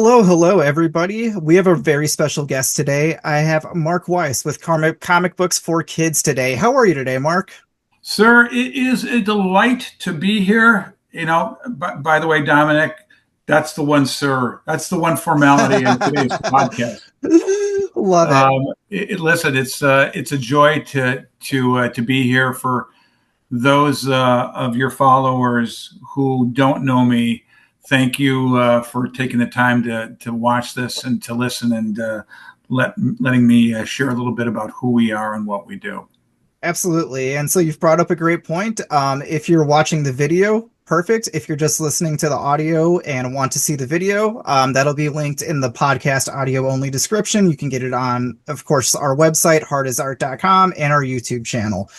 Hello, everybody. We have a very special guest today. I have Mark Weiss with Comic Books for Kids today. How are you today, Mark? Sir, it is a delight to be here. By the way, Dominic, that's the one, sir. That's the one formality in today's podcast. Love it. Listen, it's a joy to be here. For those of your followers who don't know me, thank you for taking the time to watch this and to listen and letting me share a little bit about who we are and what we do. Absolutely. And so you've brought up a great point. If you're watching the video, perfect. If you're just listening to the audio and want to see the video, that'll be linked in the podcast audio only description. You can get it on, of course, our website, HeartAsArt.com, and our YouTube channel.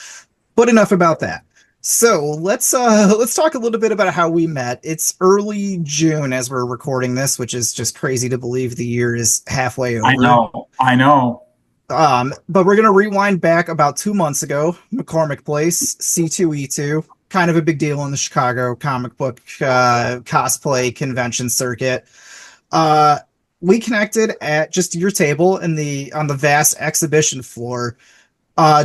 But enough about that. So let's talk a little bit about how we met. It's early June as we're recording this, which is just crazy to believe the year is halfway over. I know. But we're gonna rewind back about 2 months ago. McCormick Place, C2E2, kind of a big deal in the Chicago comic book cosplay convention circuit. We connected at just your table on the vast exhibition floor.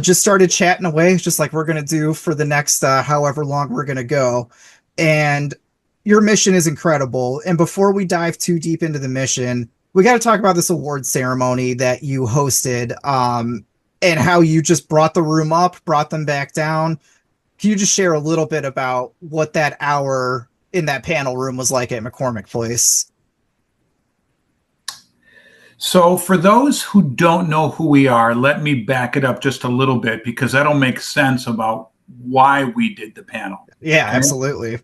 Just started chatting away, just like we're gonna do for the next however long we're gonna go. And your mission is incredible. And before we dive too deep into the mission, we got to talk about this award ceremony that you hosted, and how you just brought the room up, brought them back down. Can you just share a little bit about what that hour in that panel room was like at McCormick Place? So, for those who don't know who we are, let me back it up just a little bit because that'll make sense about why we did the panel. Yeah, Okay? absolutely.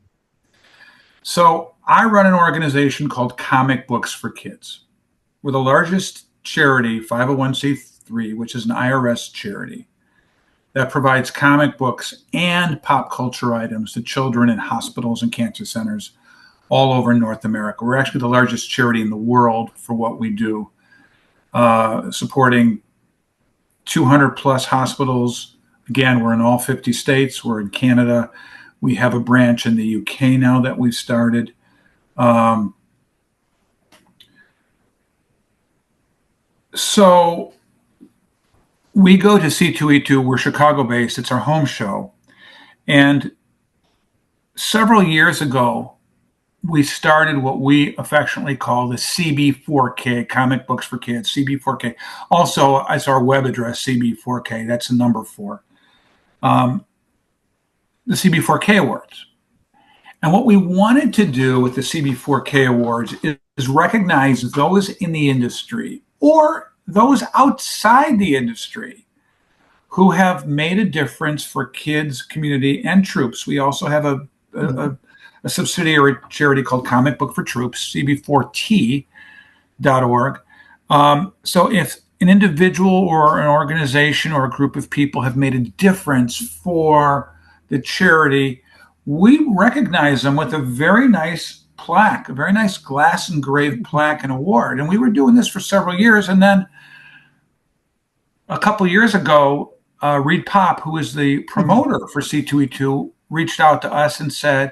So, I run an organization called Comic Books for Kids. We're the largest charity, 501c3, which is an IRS charity that provides comic books and pop culture items to children in hospitals and cancer centers all over North America. We're actually the largest charity in the world for what we do, supporting 200 plus hospitals. Again, we're in all 50 states. We're in Canada. We have a branch in the UK now that we've started. So we go to C2E2. We're Chicago based. It's our home show. And several years ago, we started what we affectionately call the CB4K, Comic Books for Kids, CB4K. Also, it's our web address, CB4K. That's the number 4. The CB4K Awards. And what we wanted to do with the CB4K Awards is recognize those in the industry or those outside the industry who have made a difference for kids, community, and troops. We also have a subsidiary charity called Comic Book for Troops, cb4t.org. So if an individual or an organization or a group of people have made a difference for the charity, we recognize them with a very nice plaque, a very nice glass engraved plaque and award. And we were doing this for several years. And then a couple of years ago, Reed Pop, who is the promoter for C2E2, reached out to us and said,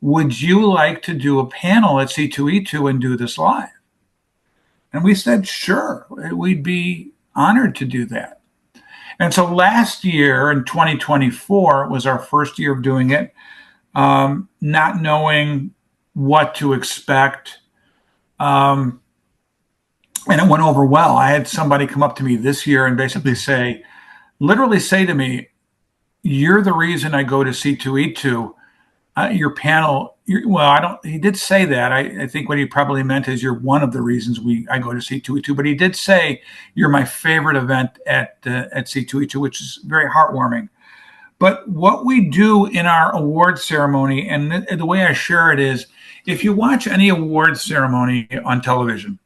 would you like to do a panel at C2E2 and do this live? And we said, sure, we'd be honored to do that. And so last year in 2024 was our first year of doing it, not knowing what to expect. And it went over well. I had somebody come up to me this year and basically literally say to me, you're the reason I go to C2E2. Your panel, he did say that. I think what he probably meant is you're one of the reasons I go to C2E2, but he did say you're my favorite event at C2E2, which is very heartwarming. But what we do in our award ceremony, and the way I share it is, if you watch any award ceremony on television,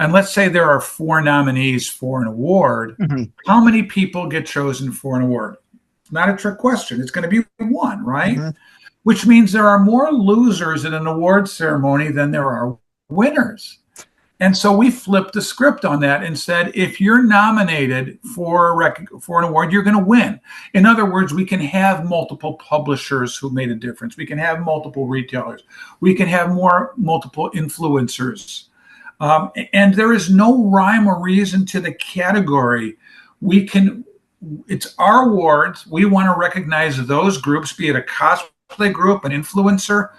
and let's say there are 4 nominees for an award, how many people get chosen for an award? Not a trick question. It's going to be 1, right? Which means there are more losers in an award ceremony than there are winners. And so we flipped the script on that and said, if you're nominated for an award, you're going to win. In other words, we can have multiple publishers who made a difference. We can have multiple retailers. We can have multiple influencers. And there is no rhyme or reason to the category. It's our awards. We want to recognize those groups, be it a cosplay group, an influencer,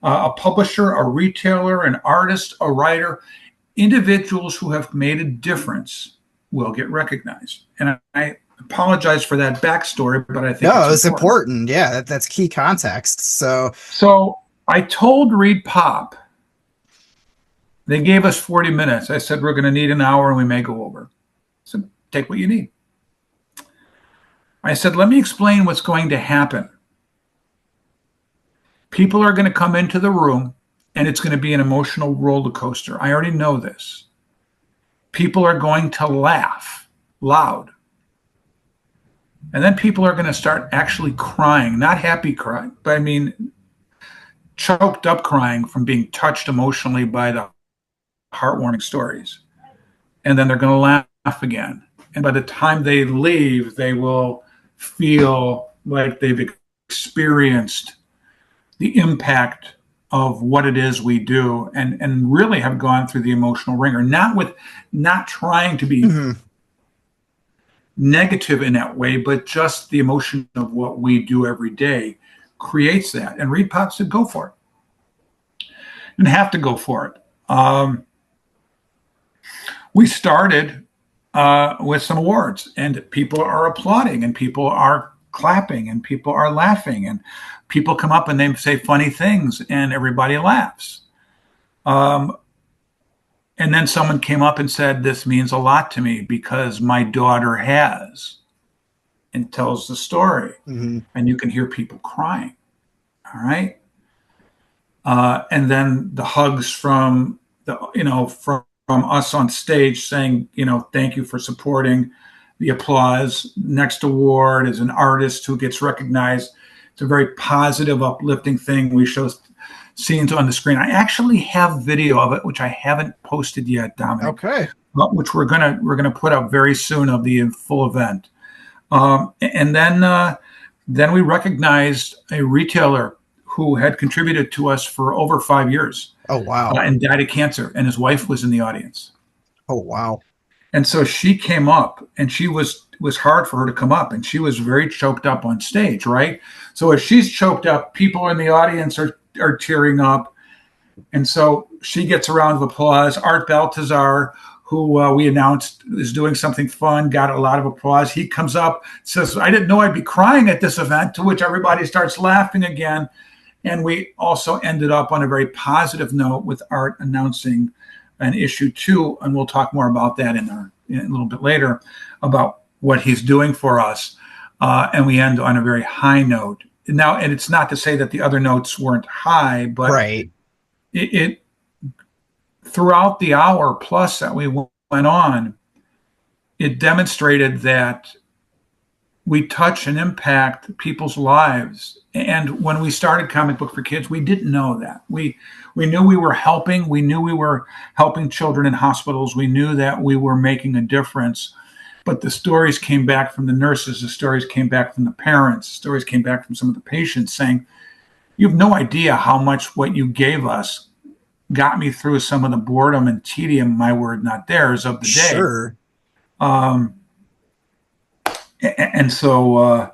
a publisher, a retailer, an artist, a writer. Individuals who have made a difference will get recognized. And I apologize for that backstory, but I think it's important. Yeah, that's key context. So I told Reed Pop, they gave us 40 minutes. I said, we're going to need an hour and we may go over. So take what you need. I said, let me explain what's going to happen. People are going to come into the room and it's going to be an emotional roller coaster. I already know this. People are going to laugh loud. And then people are going to start actually crying, not happy crying, but I mean, choked up crying from being touched emotionally by the heartwarming stories. And then they're going to laugh again. And by the time they leave, they will feel like they've experienced the impact of what it is we do and really have gone through the emotional ringer, not trying to be negative in that way, but just the emotion of what we do every day creates that. And Reed Pop said, go for it. And have to go for it. We started with some awards and people are applauding and people are clapping and people are laughing and people come up and they say funny things and everybody laughs. And then someone came up and said, this means a lot to me because my daughter has, and tells the story. And you can hear people crying. All right. And then the hugs from us on stage saying, thank you for supporting. The applause. Next award is an artist who gets recognized. It's a very positive, uplifting thing. We show scenes on the screen. I actually have video of it, which I haven't posted yet, Dominic. Okay. Which we're gonna put up very soon of the full event. And then we recognized a retailer who had contributed to us for over 5 years. Oh wow! And died of cancer, and his wife was in the audience. Oh wow! And so she came up, and it was hard for her to come up, and she was very choked up on stage, right? So as she's choked up, people in the audience are tearing up, and so she gets a round of applause. Art Baltazar, who we announced is doing something fun, got a lot of applause. He comes up, says, "I didn't know I'd be crying at this event," to which everybody starts laughing again. And we also ended up on a very positive note with Art announcing an issue 2, and we'll talk more about that in a little bit later about what he's doing for us. And we end on a very high note. Now, and it's not to say that the other notes weren't high, but right. It throughout the hour plus that we went on, it demonstrated that we touch and impact people's lives. And when we started Comic Book for Kids, we didn't know that. We knew we were helping. We knew we were helping children in hospitals. We knew that we were making a difference. But the stories came back from the nurses. The stories came back from the parents. The stories came back from some of the patients saying, you have no idea how much what you gave us got me through some of the boredom and tedium, my word, not theirs, of the day. Sure. And so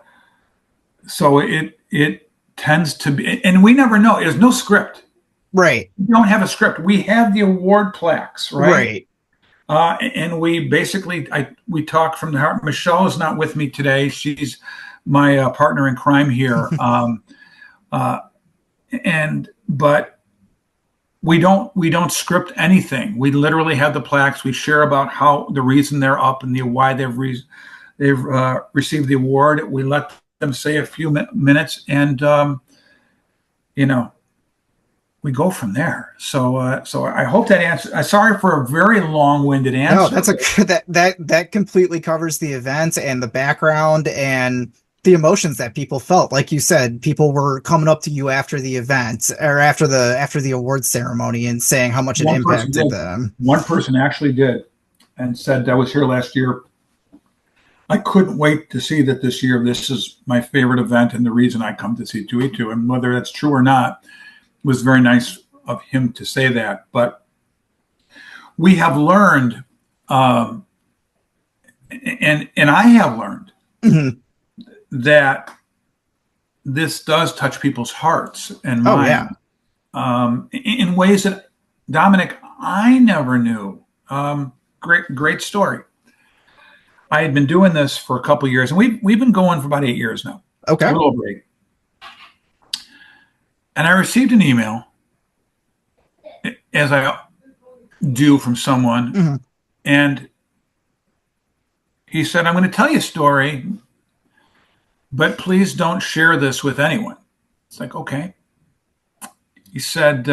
it tends to be, and we never know. There's no script. Right. We don't have a script. We have the award plaques, right? And we basically, we talk from the heart. Michelle is not with me today. She's my partner in crime here. But we don't script anything. We literally have the plaques. We share about how the reason they're up and why they've received the award. We let them say a few minutes, and we go from there. So I hope that answers. I'm sorry for a very long-winded answer. No, that's that completely covers the event and the background, and the emotions that people felt. Like you said, people were coming up to you after the event or after the award ceremony and saying how much it One person impacted did. them. One person actually did, and said, "I was here last year. I couldn't wait to see that this year. This is my favorite event and the reason I come to C2E2." And whether that's true or not, it was very nice of him to say that. But we have learned, and I have learned Mhm. that this does touch people's hearts and Oh yeah. minds in ways that, Dominic, I never knew. Great story. I had been doing this for a couple of years, and we've been going for about 8 years now, a Okay. little over 8. And I received an email, as I do, from someone, Hmm. and he said, "I'm going to tell you a story, but please don't share this with anyone." It's like, okay. He said,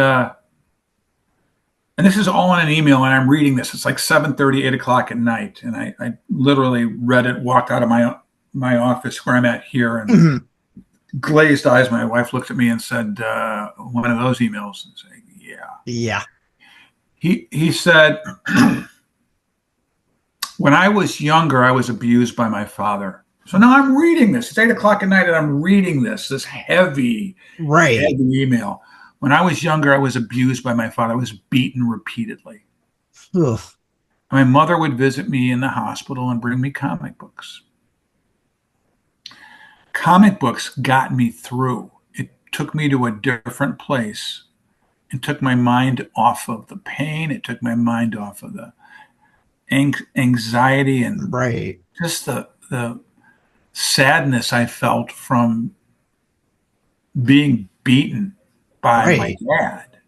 and this is all in an email, and I'm reading this. It's like 7:30, 8 o'clock at night, and I literally read it, walked out of my office where I'm at here, and Hmm. glazed eyes. My wife looked at me and said, "One of those emails." And say, "Yeah." Yeah. He said, "When I was younger, I was abused by my father." So now I'm reading this. It's 8 o'clock at night, and I'm reading this heavy Right. email. "When I was younger, I was abused by my father. I was beaten repeatedly. Ugh. My mother would visit me in the hospital and bring me comic books. Comic books got me through. It took me to a different place. It took my mind off of the pain. It took my mind off of the anxiety and Right. just the sadness I felt from being beaten by my Right. dad."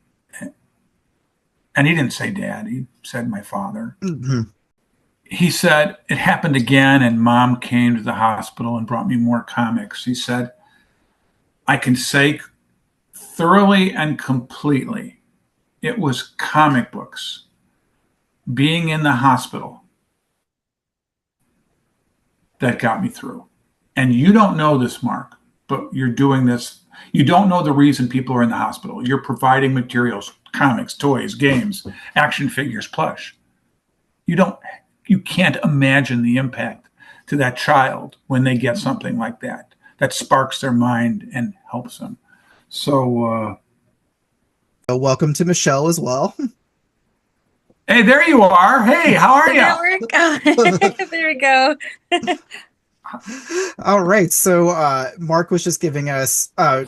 And he didn't say dad, he said my father. Hmm. He said, "It happened again, and mom came to the hospital and brought me more comics." He said, "I can say thoroughly and completely, it was comic books, being in the hospital, that got me through. And you don't know this, Mark, but you're doing this. You don't know the reason people are in the hospital. You're providing materials, comics, toys, games, action figures, plush. You don't, you can't imagine the impact to that child when they get something like that that sparks their mind and helps them." So, Welcome to Michelle as well. hey, there you are. Hey, how are Did you? that work? There we go. All right. So Mark was just giving us a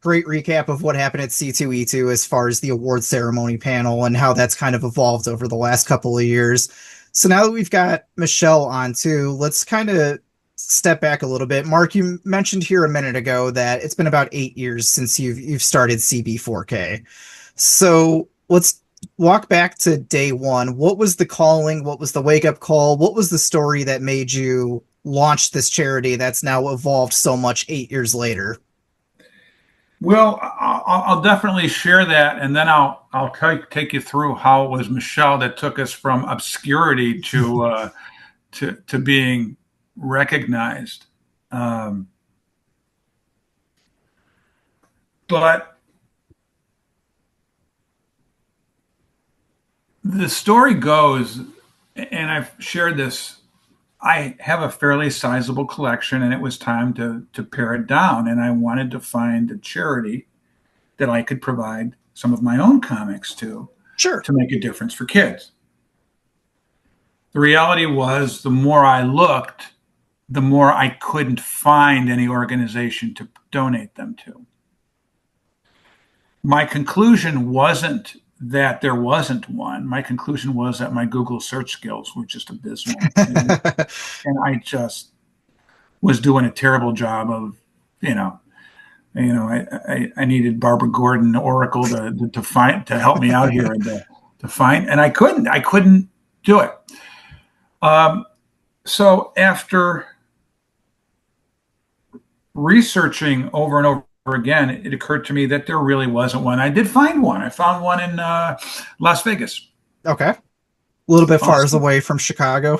great recap of what happened at C2E2 as far as the award ceremony panel and how that's kind of evolved over the last couple of years. So now that we've got Michelle on too, let's kind of step back a little bit. Mark, you mentioned here a minute ago that it's been about 8 years since you've started CB4K. So let's walk back to day one. What was the calling? What was the wake up call? What was the story that made you launch this charity that's now evolved so much 8 years later? Well, I'll definitely share that, and then I'll take you through how it was Michelle that took us from obscurity to being recognized. Um, but the story goes, and I've shared this. I have a fairly sizable collection, and it was time to pare it down. And I wanted to find a charity that I could provide some of my own comics Sure. to make a difference for kids. The reality was, the more I looked, the more I couldn't find any organization to donate them to. My conclusion wasn't that there wasn't one. My conclusion was that my Google search skills were just abysmal. And I just was doing a terrible job of, you know, I needed Barbara Gordon Oracle to find, to help me out here, and to find, and I couldn't do it. So after researching over and over again, it occurred to me that there really wasn't one. I did find one. I found one in Las Vegas. Okay. A little bit far Awesome. away from Chicago.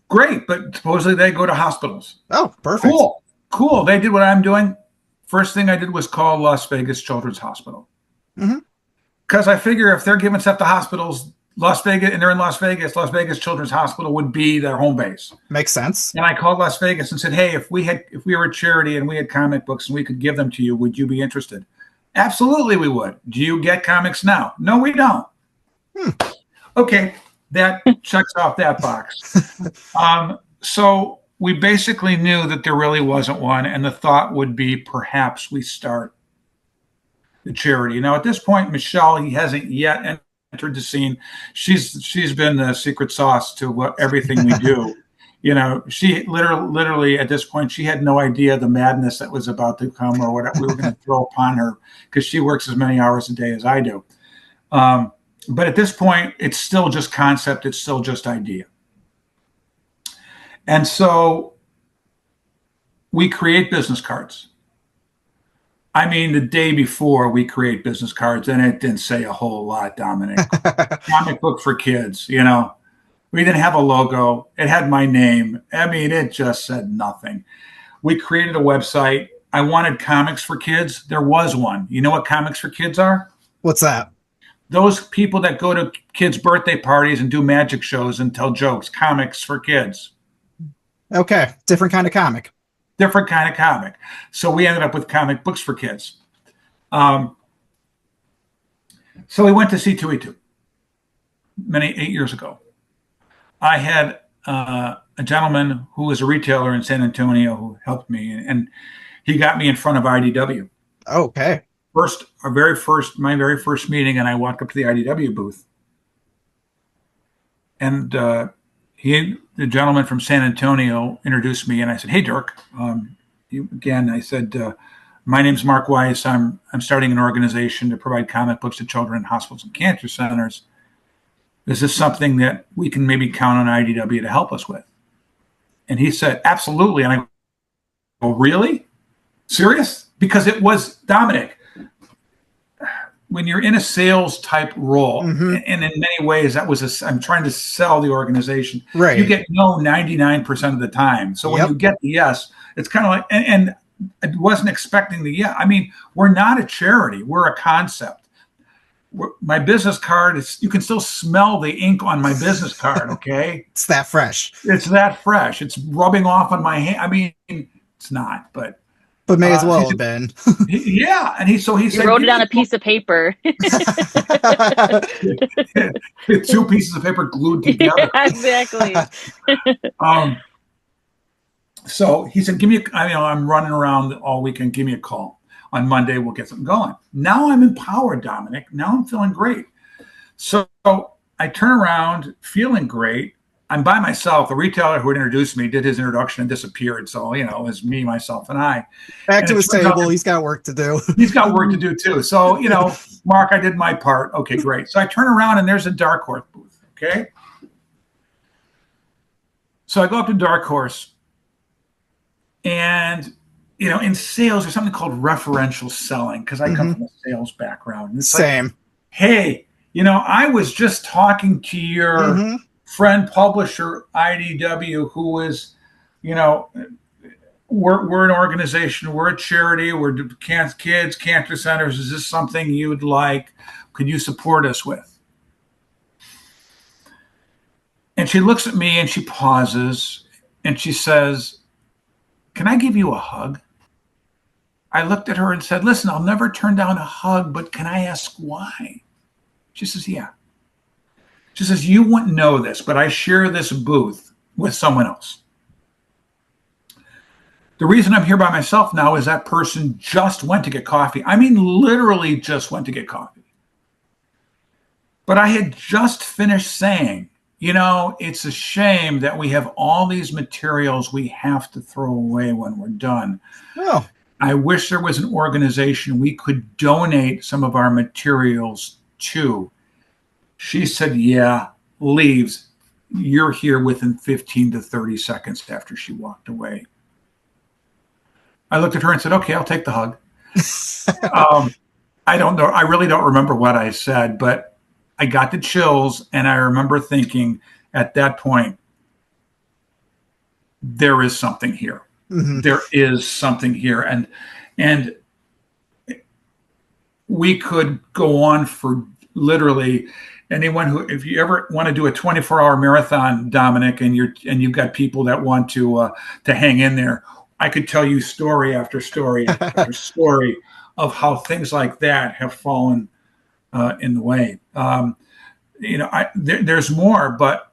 Great, but supposedly they go to hospitals. Oh, perfect. Cool. cool. They did what I'm doing. First thing I did was call Las Vegas Children's Hospital. Because I figure if they're giving stuff to hospitals, Las Vegas, and they're in Las Vegas Children's Hospital would be their home base. Makes sense. And I called Las Vegas and said, hey, if we were a charity and we had comic books and we could give them to you, would you be interested? Absolutely, we would. Do you get comics now? No, we don't. Okay, that checks off that box. So we basically knew that there really wasn't one, and the thought would be perhaps we start the charity. Now, at this point, Michelle, he hasn't yet entered the scene. She's been the secret sauce to everything we do. She literally at this point, she had no idea the madness that was about to come or what we were going to throw upon her, because she works as many hours a day as I do. But at this point, it's still just concept. It's still just idea. And so we create business cards. I mean, the day before we create business cards, and it didn't say a whole lot, Dominic. Comic Book for Kids, We didn't have a logo. It had my name. I mean, it just said nothing. We created a website. I wanted Comics for Kids. There was one. You know what Comics for Kids are? What's that? Those people that go to kids' birthday parties and do magic shows and tell jokes. Comics for Kids. Okay. Different kind of comic. Different kind of comic. So we ended up with Comic Books for Kids. So we went to C2E2 8 years ago. I had a gentleman who was a retailer in San Antonio who helped me, and he got me in front of IDW. Okay. My very first meeting, and I walked up to the IDW booth, and the gentleman from San Antonio introduced me, and I said, "Hey, Dirk." I said, "My name's Mark Weiss. I'm starting an organization to provide comic books to children in hospitals and cancer centers. Is this something that we can maybe count on IDW to help us with?" And he said, "Absolutely." And I go, "Really? Serious?" Because it was, Dominic, when you're in a sales type role, and in many ways I'm trying to sell the organization. Right. You get no 99% of the time. So when you get the yes, it's kind of like, and I wasn't expecting the yes. I mean, we're not a charity. We're a concept. My business card you can still smell the ink on my business card. Okay. It's that fresh. It's that fresh. It's rubbing off on my hand. I mean, it's not, but may as well have been. Yeah. And he said, you wrote it on a piece of paper. 2 pieces of paper glued together. Yeah, exactly. So he said, I'm running around all weekend. Give me a call. On Monday, we'll get something going. Now I'm empowered, Dominic. Now I'm feeling great. So I turn around feeling great. I'm by myself. The retailer who had introduced me did his introduction and disappeared. So, it was me, myself, and I. Back to his table. He's got work to do. He's got work to do, too. So, Mark, I did my part. Okay, great. So I turn around, and there's a Dark Horse booth, okay? So I go up to Dark Horse, and, in sales, there's something called referential selling, because I come from a sales background. And it's same. Like, hey, I was just talking to your friend publisher IDW, who is, we're an organization, we're a charity, we're kids, cancer centers. Is this something you'd like? Could you support us with? And she looks at me and she pauses and she says, "Can I give you a hug?" I looked at her and said, "Listen, I'll never turn down a hug, but can I ask why?" She says, "Yeah." She says, "You wouldn't know this, but I share this booth with someone else. The reason I'm here by myself now is that person just went to get coffee. I mean, literally just went to get coffee. But I had just finished saying, it's a shame that we have all these materials we have to throw away when we're done. Oh. I wish there was an organization we could donate some of our materials to." She said, "Yeah," leaves. You're here within 15 to 30 seconds after she walked away. I looked at her and said, "Okay, I'll take the hug." I don't know. I really don't remember what I said, but I got the chills. And I remember thinking at that point, there is something here. there is something here. And we could go on for literally anyone who, if you ever want to do a 24-hour marathon, Dominic, and you've got people that want to hang in there, I could tell you story after story after story of how things like that have fallen in the way. There's more, but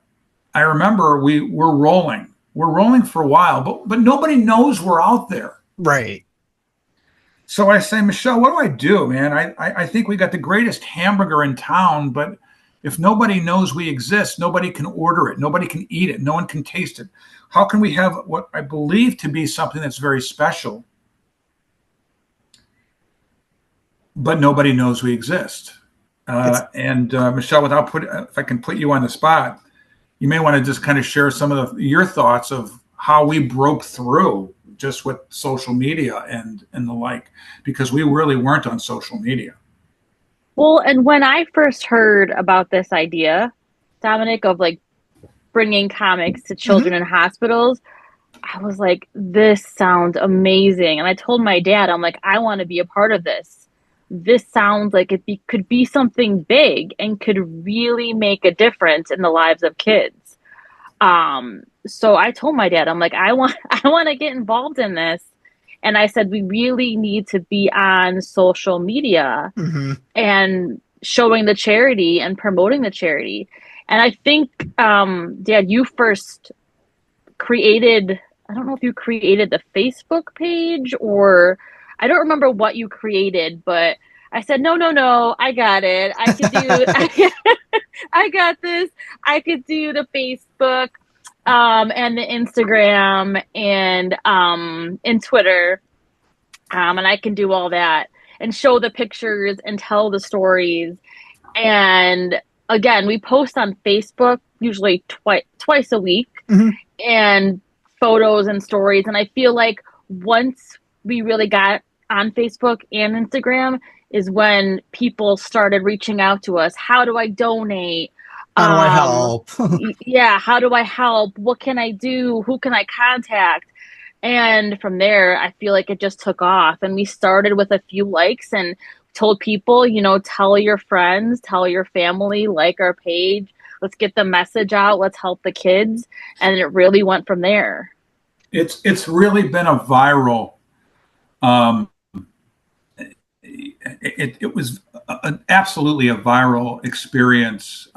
I remember we're rolling. We're rolling for a while, but nobody knows we're out there. Right. So I say, Michelle, what do I do, man? I think we got the greatest hamburger in town, but if nobody knows we exist, nobody can order it. Nobody can eat it. No one can taste it. How can we have what I believe to be something that's very special, but nobody knows we exist? Michelle, if I can put you on the spot, you may want to just kind of share some of your thoughts of how we broke through just with social media and the like, because we really weren't on social media. Well, and when I first heard about this idea, Dominic, of like bringing comics to children in hospitals, I was like, this sounds amazing. And I told my dad, I'm like, I want to be a part of this. This sounds like could be something big and could really make a difference in the lives of kids. So I told my dad, I'm like, I want to get involved in this. And I said, we really need to be on social media and showing the charity and promoting the charity. And I think, Dad, you first created, I don't know if you created the Facebook page, or I don't remember what you created, but I said, no, I got it. I could do, I got this. I could do the Facebook, and the Instagram and Twitter. And I can do all that and show the pictures and tell the stories. And again, we post on Facebook usually twice a week, and photos and stories. And I feel like once we really got on Facebook and Instagram is when people started reaching out to us. How do I donate? How do I help? Yeah, how do I help? What can I do? Who can I contact? And from there, I feel like it just took off. And we started with a few likes and told people, tell your friends, tell your family, like our page. Let's get the message out. Let's help the kids. And it really went from there. It's really been a viral. It was absolutely a viral experience.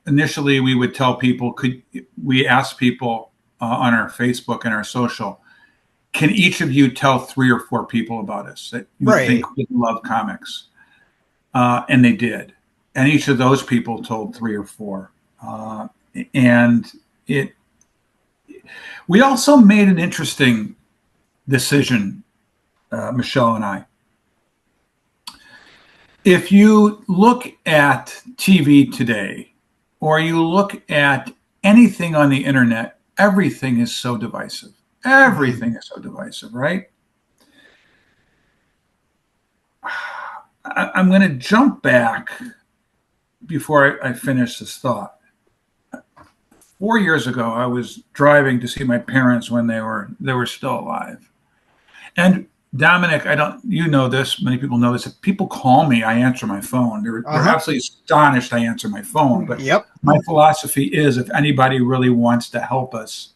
Initially we would tell people, we asked people on our Facebook and our social, can each of you tell 3 or 4 people about us that you think would love comics? And they did. And each of those people told 3 or 4. We also made an interesting decision, Michelle and I. If you look at TV today, or you look at anything on the internet, everything is so divisive. Everything is so divisive, right? I'm going to jump back before I finish this thought. 4 years ago, I was driving to see my parents when they were still alive. And Dominic, you know this, many people know this. If people call me, I answer my phone. They're absolutely astonished I answer my phone. But my philosophy is, if anybody really wants to help us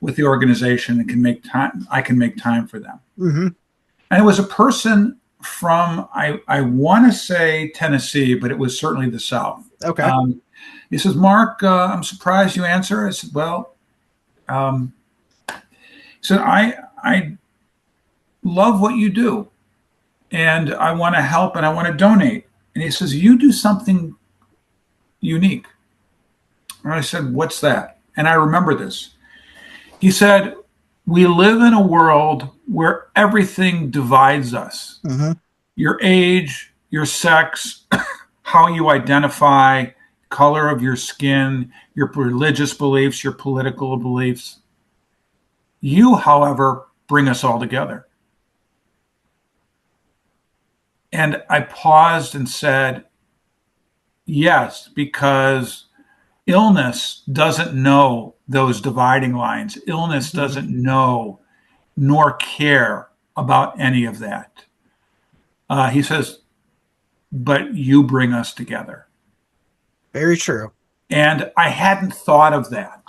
with the organization and can make time, I can make time for them. And it was a person from, I want to say Tennessee, but it was certainly the South. Okay. He says, Mark, I'm surprised you answer. I said, well, he said, I love what you do, and I want to help and I want to donate. And he says, you do something unique. And I said, what's that? And I remember this. He said, we live in a world where everything divides us. Your age, your sex, how you identify, color of your skin, your religious beliefs, your political beliefs. You, however, bring us all together. And I paused and said, yes, because Illness doesn't know those dividing lines. Illness doesn't know nor care about any of that. He says, but you bring us together. Very true. And I hadn't thought of that.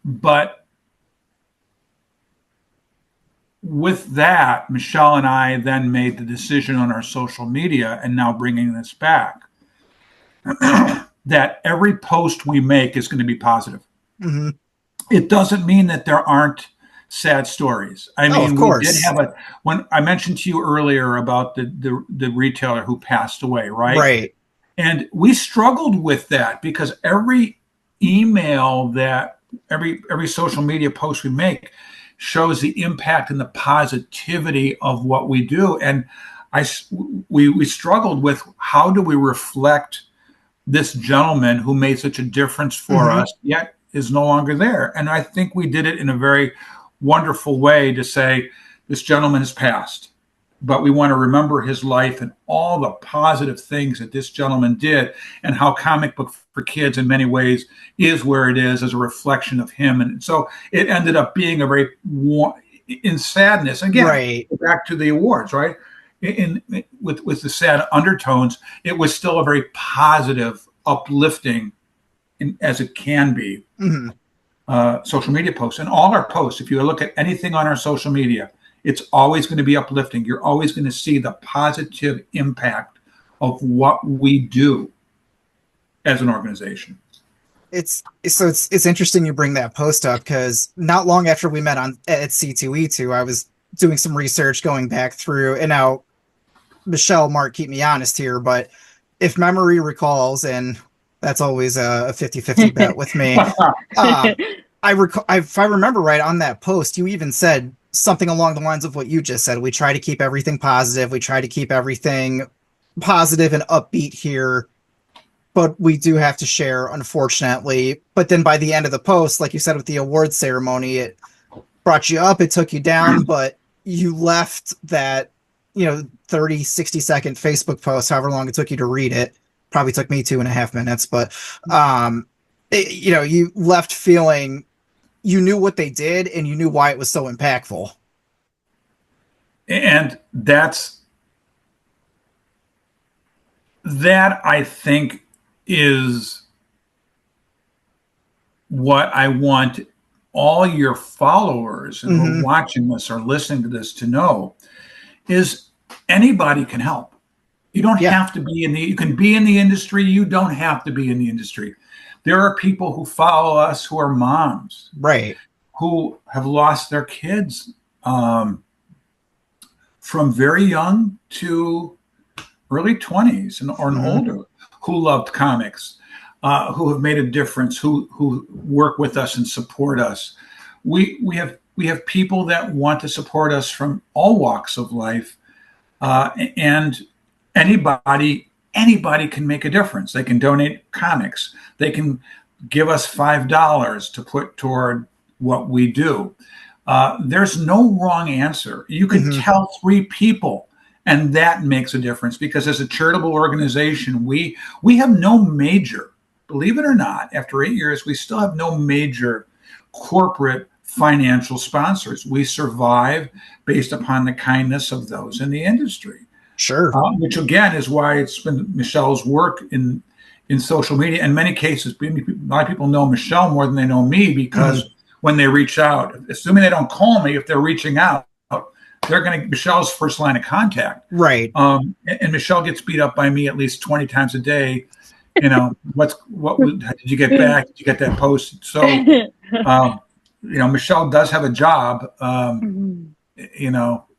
But with that, Michelle and I then made the decision on our social media, and now bringing this back, that every post we make is going to be positive. Mm-hmm. It doesn't mean that there aren't sad stories. I mean, of we course. did have when I mentioned to you earlier about the retailer who passed away, right? Right. And we struggled with that because every email that every social media post we make shows the impact and the positivity of what we do. And we struggled with, how do we reflect this gentleman who made such a difference for us, yet is no longer there. And I think we did it in a very wonderful way to say, this gentleman has passed, but we want to remember his life and all the positive things that this gentleman did, and how Comic Book for Kids in many ways is where it is as a reflection of him. And so it ended up being a very, in sadness, again, right, back to the awards, right? With the sad undertones, it was still a very positive, uplifting, as it can be, social media posts. And all our posts, if you look at anything on our social media, it's always going to be uplifting. You're always going to see the positive impact of what we do as an organization. It's interesting you bring that post up, because not long after we met at C2E2, I was doing some research going back through, and now Michelle, Mark, keep me honest here, but if memory recalls, and that's always a 50-50 bet with me, if I remember right, on that post, you even said something along the lines of what you just said. We try to keep everything positive. We try to keep everything positive and upbeat here, but we do have to share, unfortunately. But then by the end of the post, like you said, with the award ceremony, it brought you up, it took you down, but you left that, 30, 60-second Facebook post, however long it took you to read it. Probably took me 2.5 minutes, but you left feeling you knew what they did and you knew why it was so impactful. And that I think is what I want all your followers and who are watching this or listening to this to know, is anybody can help. You don't have to be you can be in the industry. You don't have to be in the industry. There are people who follow us who are moms, right, who have lost their kids from very young to early 20s or older, who loved comics, who have made a difference, who work with us and support us. We have people that want to support us from all walks of life, and anybody can make a difference. They can donate comics. They can give us $5 to put toward what we do. There's no wrong answer. You can tell 3 people, and that makes a difference, because as a charitable organization, we have no major, believe it or not, after 8 years, we still have no major corporate financial sponsors. We survive based upon the kindness of those in the industry. Sure. Which again is why it's been Michelle's work in social media. In many cases, a lot of people know Michelle more than they know me, because when they reach out, assuming they don't call me, if they're reaching out, they're going to Michelle's first line of contact. Right. And Michelle gets beat up by me at least 20 times a day. What did you get back? Did you get that post? So, Michelle does have a job,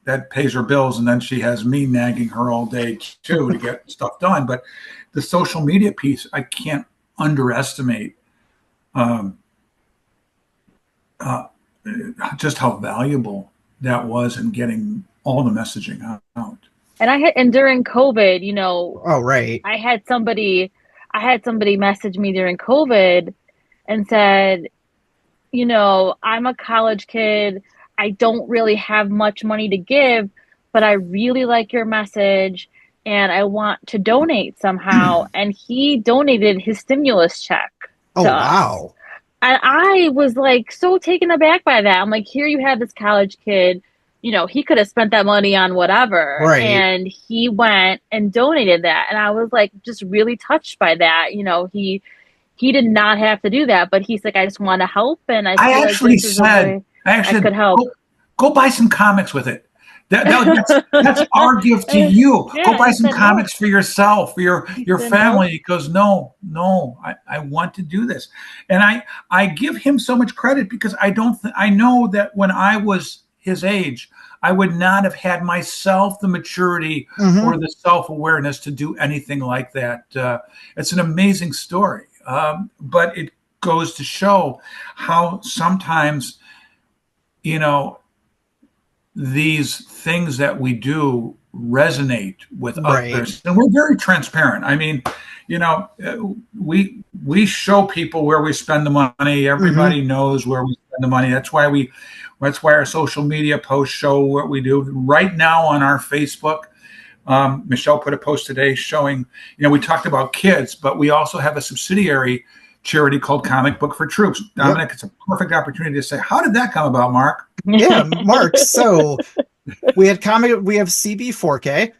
that pays her bills, and then she has me nagging her all day too to get stuff done. But the social media piece, I can't underestimate just how valuable that was in getting all the messaging out. And during COVID, oh right, I had somebody message me during COVID and said, I'm a college kid. I don't really have much money to give, but I really like your message and I want to donate somehow. And he donated his stimulus check. Oh, to us. wow. And I was like so taken aback by that. I'm like, here you have this college kid, he could have spent that money on whatever. Right. And he went and donated that. And I was like just really touched by that. He did not have to do that, but he's like, I just want to help, and I I feel like actually this is a said, way I could help. go buy some comics with it. That's our gift to you. Go Yeah, buy he some said help. comics for yourself, for He your said help. family. He goes, no, I want to do this, and I give him so much credit because I know that when I was his age, I would not have had myself the maturity Hmm. or the self awareness to do anything like that. It's an amazing story, but it goes to show how sometimes, you know, these things that we do resonate with Right. others, and we're very transparent. I mean, we show people where we spend the money. Hmm. Everybody knows where we spend the money. That's why our social media posts show what we do right now on our Facebook. Michelle put a post today showing, we talked about kids, but we also have a subsidiary charity called Comic Book for Troops. Yep. Dominic, it's a perfect opportunity to say, how did that come about, Mark? Yeah, Mark. So we have CB4K,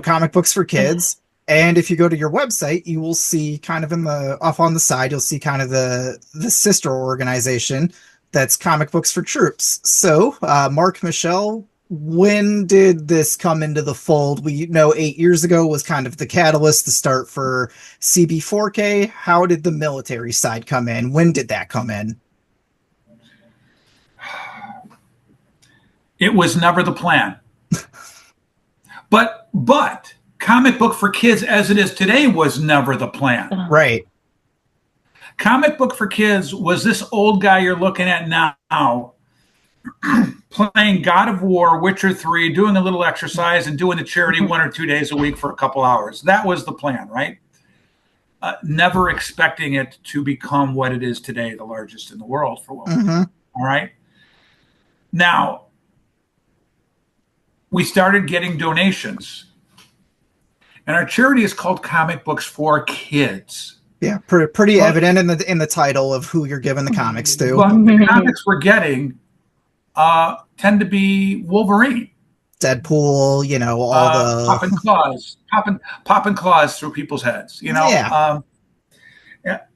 comic books for kids. And if you go to your website, you will see kind of off on the side, you'll see kind of the sister organization that's Comic Books for Troops. So, Mark, Michelle, when did this come into the fold? We know 8 years ago was kind of the catalyst, the start for CB4K. How did the military side come in? When did that come in? It was never the plan. But Comic Book for Kids as it is today was never the plan. Right. Comic Book for Kids was this old guy you're looking at now playing God of War, Witcher 3, doing a little exercise and doing the charity 1 or 2 days a week for a couple hours. That was the plan, right? Never expecting it to become what it is today, the largest in the world for what we do. All right. Now, we started getting donations. And our charity is called Comic Books for Kids. Yeah, pretty evident in the title of who you're giving the comics to. But the comics we're getting tend to be Wolverine, Deadpool, all popping claws through people's heads. Yeah.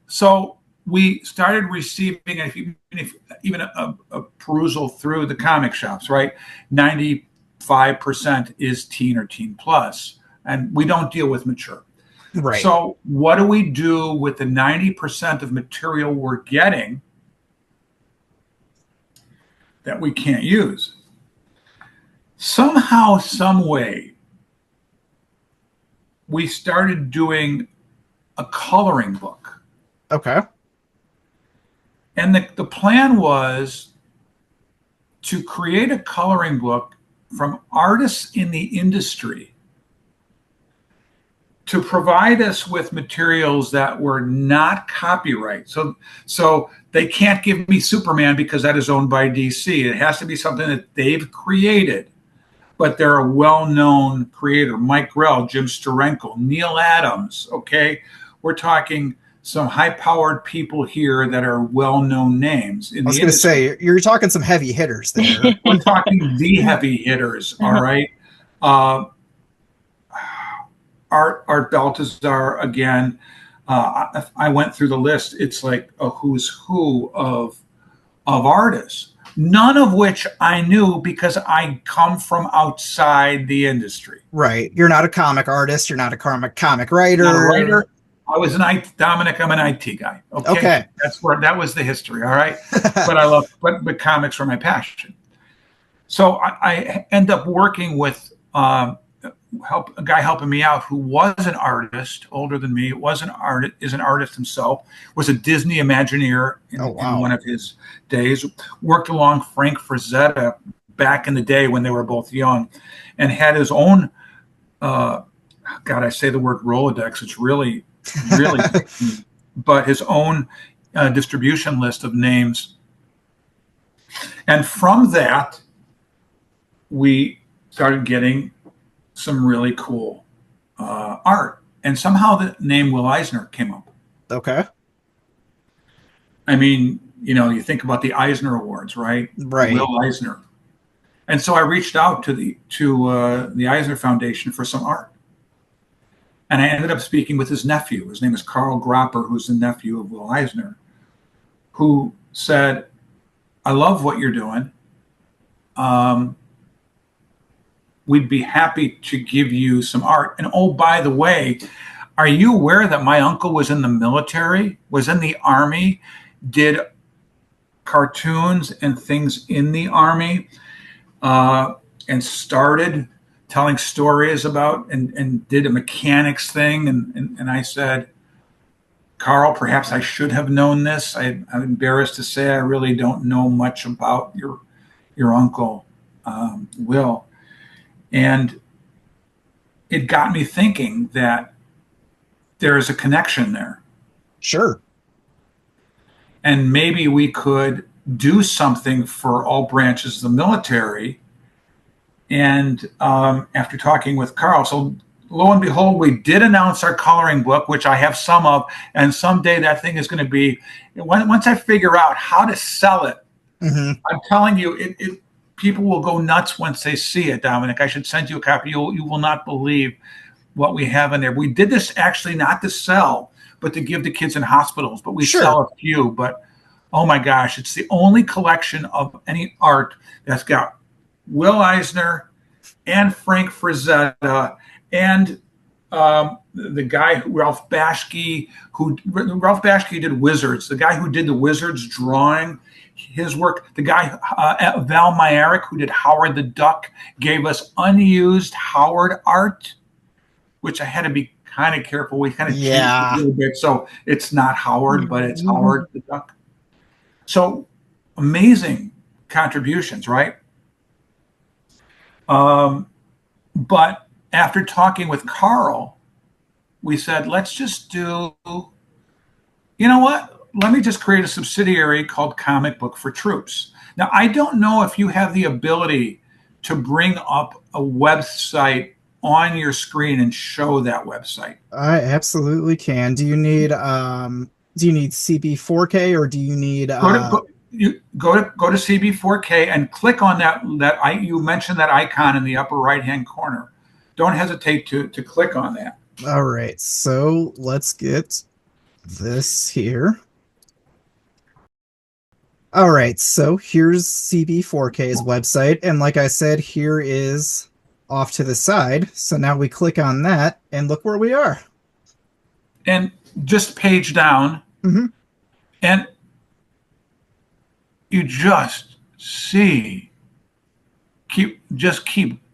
So we started receiving, even a perusal through the comic shops, right? 95% is teen or teen plus, and we don't deal with mature. Right. So what do we do with the 90% of material we're getting that we can't use? Somehow, some way, we started doing a coloring book. Okay. And the plan was to create a coloring book from artists in the industry to provide us with materials that were not copyright. So they can't give me Superman because that is owned by DC. It has to be something that they've created, but they're a well-known creator. Mike Grell, Jim Steranko, Neil Adams, okay? We're talking some high-powered people here that are well-known names in the industry. I was going to say, you're talking some heavy hitters there. We're talking the heavy hitters, all right? Art Baltazar, again. I went through the list. It's like a who's who of artists, none of which I knew because I come from outside the industry. Right. You're not a comic artist. You're not a comic writer. Not a writer. I was Dominic. I'm an IT guy. Okay. That was the history. All right. But I love, but comics are my passion. So I end up working with a guy helping me out who was an artist, older than me. Is an artist himself. Was a Disney Imagineer in one of his days. Worked along Frank Frazetta back in the day when they were both young, and had his own. God, I say the word Rolodex. It's really, but his own distribution list of names, and from that, we started getting some really cool art, and somehow the name Will Eisner came up. Okay. I mean, you think about the Eisner Awards, right? Right. Will Eisner. And so I reached out to the Eisner Foundation for some art. And I ended up speaking with his nephew. His name is Carl Gropper, who's the nephew of Will Eisner, who said, I love what you're doing. We'd be happy to give you some art. And oh, by the way, are you aware that my uncle was in the military, was in the Army, did cartoons and things in the Army, and started telling stories about and did a mechanics thing. And I said, Carl, perhaps I should have known this. I'm embarrassed to say I really don't know much about your uncle, Will. And it got me thinking that there is a connection there. Sure. And maybe we could do something for all branches of the military. And after talking with Carl, so lo and behold, we did announce our coloring book, which I have some of, and someday that thing is going to be, once I figure out how to sell it, I'm telling you, people will go nuts once they see it, Dominic. I should send you a copy. You will not believe what we have in there. We did this actually not to sell, but to give to kids in hospitals. But we sell a few. But oh my gosh, it's the only collection of any art that's got Will Eisner and Frank Frazetta and the guy Ralph Bashke, Ralph Bashke did Wizards. The guy who did the Wizards drawing, his work. The guy Val Myarick, who did Howard the Duck, gave us unused Howard art, which I had to be kind of careful. We kind of changed it a little bit, so it's not Howard, but it's Howard the Duck. So amazing contributions, right? But after talking with Carl, we said, let's just do, you know what? Let me just create a subsidiary called Comic Book for Troops. Now, I don't know if you have the ability to bring up a website on your screen and show that website. I absolutely can. Do you need CB4K or do you need go to CB4K and click on that you mentioned that icon in the upper right hand corner. Don't hesitate to click on that. All right, so let's get this here. All right, so here's CB4K's website, and like I said, here is off to the side. So now we click on that and look where we are. And just page down, and you just see, keep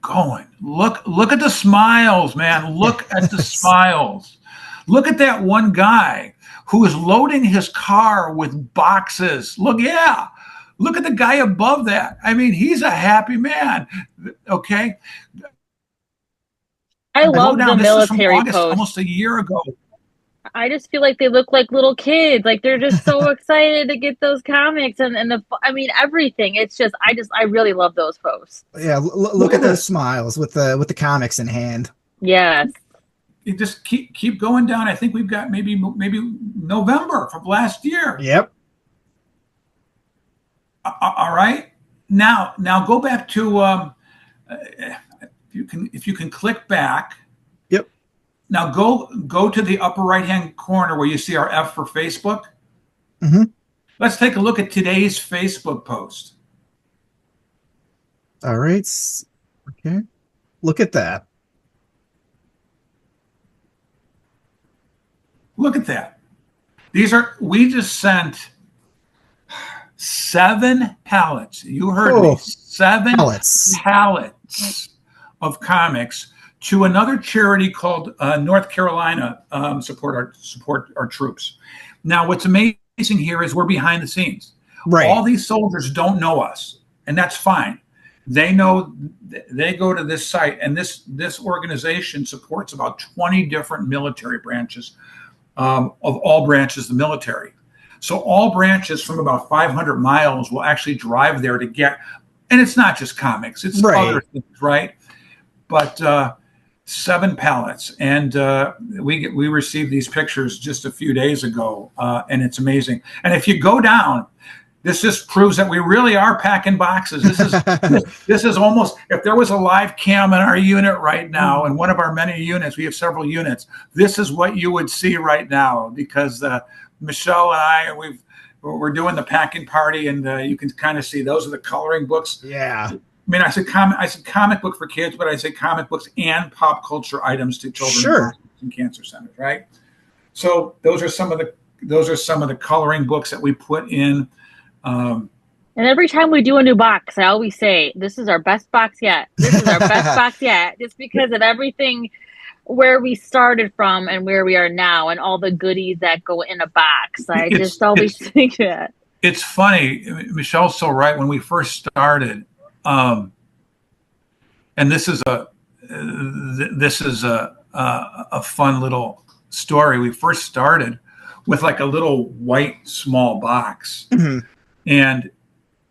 going. Look at the smiles, man. Look at the smiles. Look at that one guy who is loading his car with boxes. Look at the guy above that. I mean, he's a happy man. Okay. I love the military post. Almost a year ago. I just feel like they look like little kids. Like they're just so excited to get those comics and everything. It's just, I really love those posts. Yeah. Look at those smiles with the comics in hand. Yes. You just keep going down. I think we've got maybe November from last year. Yep. All right. Now go back to if you can click back. Yep. Now go to the upper right hand corner where you see our F for Facebook. Let's take a look at today's Facebook post. All right. Okay. Look at that. Look at that. We just sent 7 pallets. You heard me. 7 pallets of comics to another charity called North Carolina Support Our Troops. Now, what's amazing here is we're behind the scenes. Right. All these soldiers don't know us, and that's fine. They know they go to this site, and this organization supports about 20 different military branches. Of all branches of the military. So all branches from about 500 miles will actually drive there to get, and it's not just comics, it's other things, right? But 7 pallets, and we received these pictures just a few days ago, and it's amazing. And if you go down, this just proves that we really are packing boxes. This is almost, if there was a live cam in our unit right now, in one of our many units, we have several units, this is what you would see right now, because Michelle and I, we're doing the packing party, and you can kind of see those are the coloring books. Yeah. I mean, I said comic book for kids, but I say comic books and pop culture items to children Sure. in cancer centers, right? So those are some of the coloring books that we put in. And every time we do a new box, I always say, this is our best box yet. This is our best box yet. Just because of everything, where we started from and where we are now, and all the goodies that go in a box. I just always think that. It's funny. Michelle's so right. When we first started, and this is a fun little story. We first started with like a little white small box. Mm-hmm. And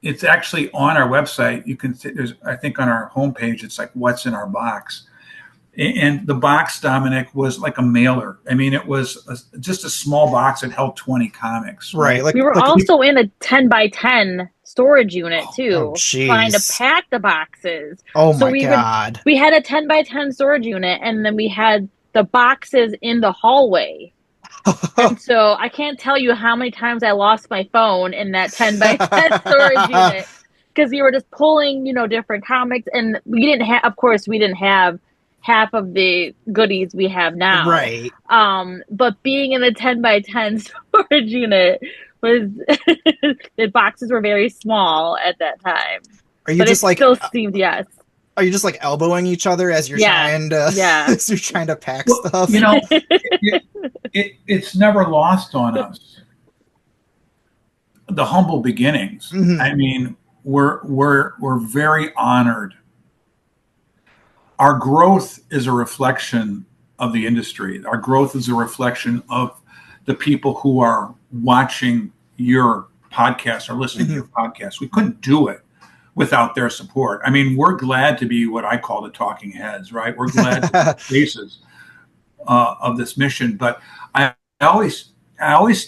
it's actually on our website. You can, I think on our homepage, it's like what's in our box. And the box, Dominic, was like a mailer. I mean, it was just a small box that held 20 comics. Right. We were also in a 10 by 10 storage unit too, trying to pack the boxes. Oh my God. We had a 10 by 10 storage unit, and then we had the boxes in the hallway. And so I can't tell you how many times I lost my phone in that 10 by 10 storage unit, because we were just pulling, different comics, and we didn't have half of the goodies we have now. Right. But being in the 10 by 10 storage unit was, the boxes were very small at that time. Are you just like, still seemed, yes. Are you just like elbowing each other as you're trying to, as you're trying to pack stuff? It's never lost on us. The humble beginnings. Mm-hmm. I mean, we're very honored. Our growth is a reflection of the industry. Our growth is a reflection of the people who are watching your podcast or listening to your podcast. We couldn't do it without their support. I mean, we're glad to be what I call the talking heads, right? We're glad to be the faces of this mission. But I always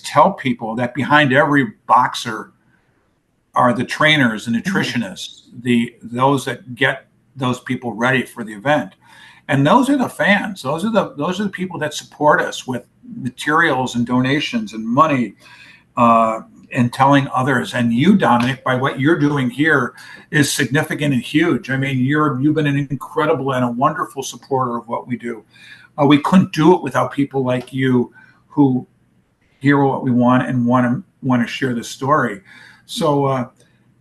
tell people that behind every boxer are the trainers, the nutritionists, those that get those people ready for the event. And those are the fans. Those are the people that support us with materials and donations and money, and telling others. And you, Dominic, by what you're doing here is significant and huge. I mean, you've been an incredible and a wonderful supporter of what we do. We couldn't do it without people like you who hear what we want and want to share the story. So,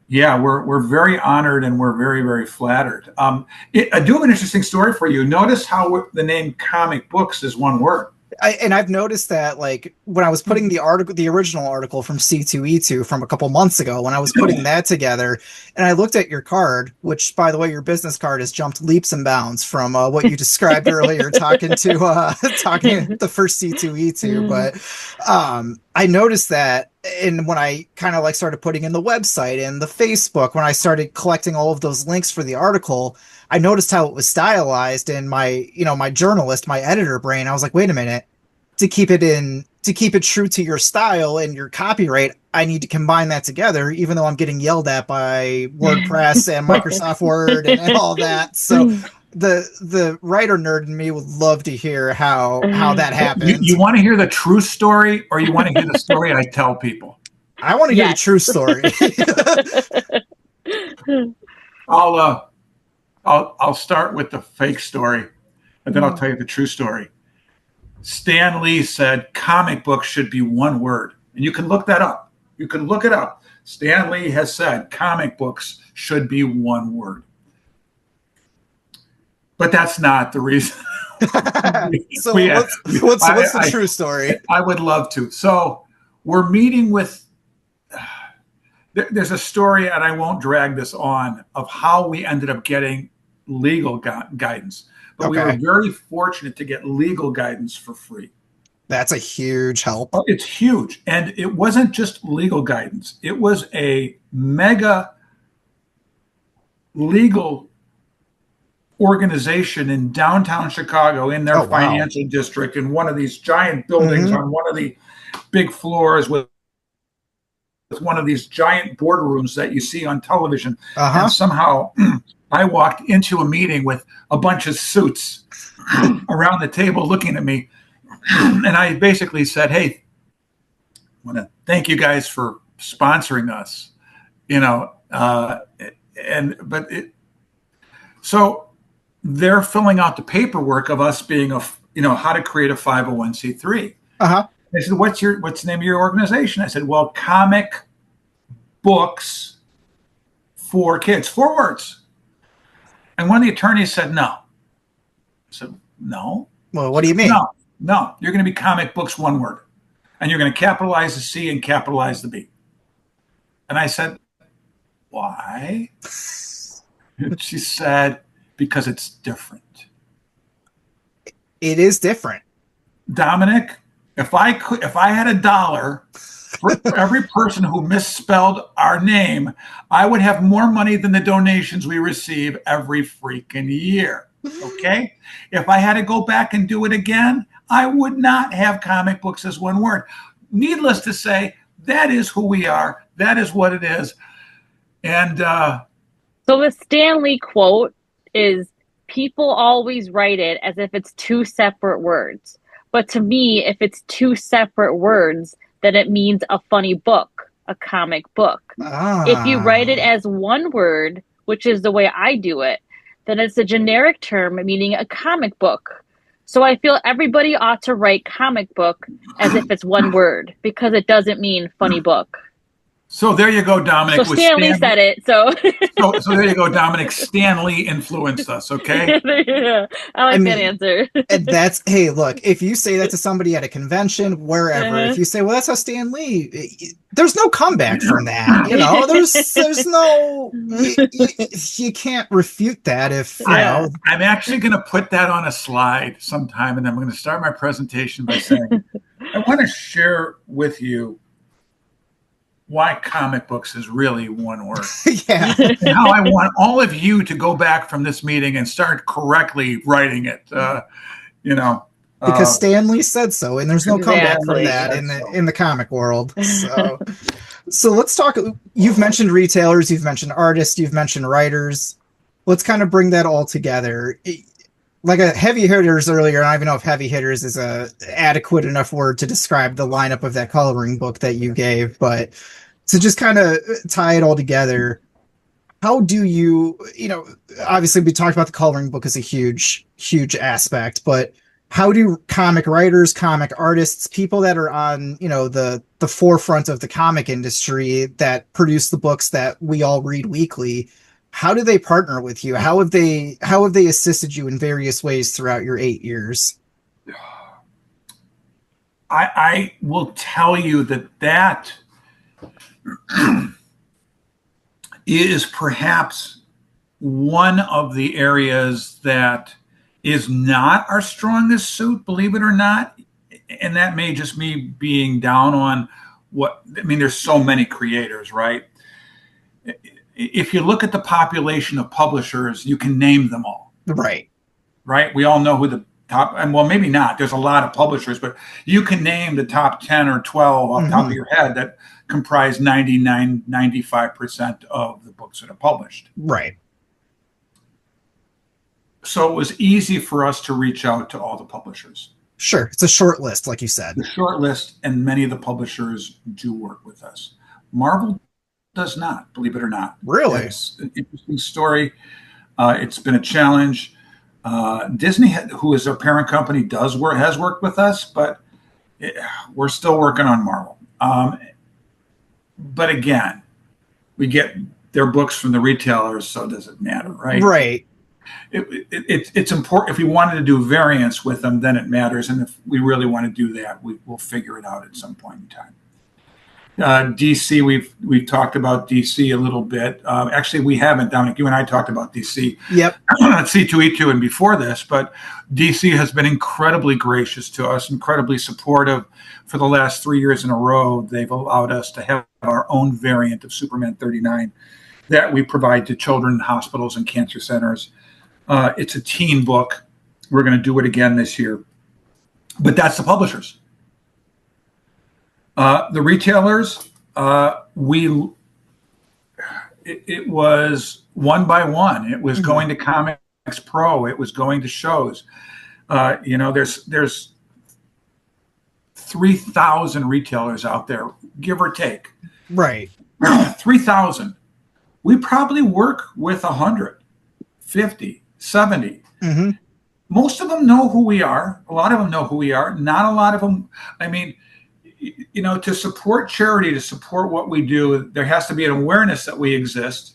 we're very honored, and we're very, very flattered. I do have an interesting story for you. Notice how the name Comic Books is one word. I've noticed that, like, when I was putting the original article from C2E2 from a couple months ago, when I was putting that together, and I looked at your card, which, by the way, your business card has jumped leaps and bounds from what you described earlier, talking the first C2E2. But I noticed that, and when I kind of started putting in the website and the Facebook, when I started collecting all of those links for the article, I noticed how it was stylized in my journalist, my editor brain. I was like, wait a minute, to keep it true to your style and your copyright, I need to combine that together, even though I'm getting yelled at by WordPress and Microsoft Word and all that. So the writer nerd in me would love to hear how that happened. You want to hear the true story, or you want to hear the story I tell people? I want to hear the true story. I'll start with the fake story, and then I'll tell you the true story. Stan Lee said comic books should be one word. And you can look that up. You can look it up. Stan Lee has said comic books should be one word. But that's not the reason. So what's the true story? I would love to. So we're meeting with... There's a story, and I won't drag this on, of how we ended up getting legal guidance. But we were very fortunate to get legal guidance for free. That's a huge help. Oh, it's huge. And it wasn't just legal guidance. It was a mega legal organization in downtown Chicago in their financial district in one of these giant buildings on one of the big floors with one of these giant boardrooms that you see on television. And somehow I walked into a meeting with a bunch of suits around the table looking at me. And I basically said, hey, I want to thank you guys for sponsoring us, so they're filling out the paperwork of us being how to create a 501c3. They said, what's the name of your organization? I said, well, Comic Books for Kids, 4 words. And one of the attorneys said, no. I said, no. Well, what do you mean? No, you're going to be Comic Books, 1 word. And you're going to capitalize the C and capitalize the B. And I said, why? And she said, because it's different. It is different. Dominic, if I had $1 for every person who misspelled our name, I would have more money than the donations we receive every freaking year. Okay? If I had to go back and do it again, I would not have Comic Books as 1 word. Needless to say, that is who we are. That is what it is. And so the Stan Lee quote is, people always write it as if it's 2 separate words. But to me, if it's 2 separate words, then it means a funny book, a comic book. If you write it as 1 word, which is the way I do it, then it's a generic term meaning a comic book. So I feel everybody ought to write comic book as if it's 1 word, because it doesn't mean funny book. So there you go, Dominic. So Stan Lee said it. So there you go, Dominic. Stan Lee influenced us, okay? Yeah, I like that answer. And that's, hey, look, if you say that to somebody at a convention, wherever, if you say, well, that's how Stan Lee, there's no comeback from that. There's no, you can't refute that if, I'm actually going to put that on a slide sometime, and I'm going to start my presentation by saying, I want to share with you why comic books is really 1 word. Yeah. And how I want all of you to go back from this meeting and start correctly writing it. Because Stan Lee said so, and there's no comeback from that in the comic world. So let's talk. You've mentioned retailers, you've mentioned artists, you've mentioned writers. Let's kind of bring that all together. Like a heavy hitters earlier, and I don't even know if heavy hitters is a adequate enough word to describe the lineup of that coloring book that you gave, but to just kind of tie it all together, how do you, obviously we talked about the coloring book as a huge aspect, but how do comic writers, comic artists, people that are on, the forefront of the comic industry that produce the books that we all read weekly, how do they partner with you? How have they assisted you in various ways throughout your 8 years? I will tell you that is perhaps one of the areas that is not our strongest suit, believe it or not. And that may just me being down on there's so many creators, right? If you look at the population of publishers, you can name them all. Right. We all know who the top, and well, maybe not. There's a lot of publishers, but you can name the top 10 or 12 off the top of your head that comprise 95% of the books that are published. Right. So it was easy for us to reach out to all the publishers. Sure. It's a short list, like you said. The short list, and many of the publishers do work with us. Marvel does not, believe it or not. Really? It's an interesting story. It's been a challenge. Disney, who is our parent company, has worked with us, but we're still working on Marvel. But again, we get their books from the retailers, so does it matter, right? Right. It's important. If we wanted to do variants with them, then it matters. And if we really want to do that, we'll figure it out at some point in time. DC, we've talked about DC a little bit. Actually, we haven't, Dominic. You and I talked about DC. Yep. At C2E2 and before this, but DC has been incredibly gracious to us, incredibly supportive. For the last 3 years in a row, they've allowed us to have our own variant of Superman 39 that we provide to children, hospitals, and cancer centers. It's a teen book. We're going to do it again this year. But that's the publishers. The retailers, it was one by one. It was going to Comics Pro. It was going to shows. There's 3,000 retailers out there, give or take. Right. 3,000. We probably work with 100, 50, 70. Mm-hmm. Most of them know who we are. A lot of them know who we are. Not a lot of them. I mean, to support charity, to support what we do, there has to be an awareness that we exist,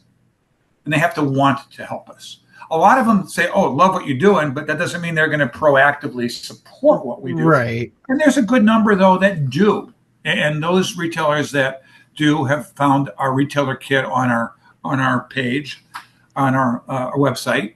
and they have to want to help us. A lot of them say, "Oh, love what you're doing," but that doesn't mean they're going to proactively support what we do. Right. And there's a good number, though, that do. And those retailers that do have found our retailer kit on our page, on our website.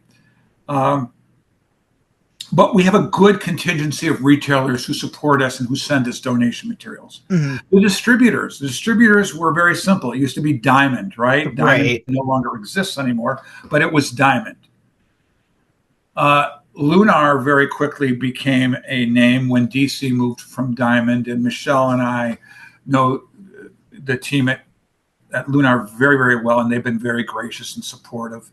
But we have a good contingency of retailers who support us and who send us donation materials. Mm-hmm. The distributors were very simple. It used to be Diamond, right? Diamond no longer exists anymore, but it was Diamond. Lunar very quickly became a name when DC moved from Diamond, and Michelle and I know the team at Lunar very, very well, and they've been very gracious and supportive.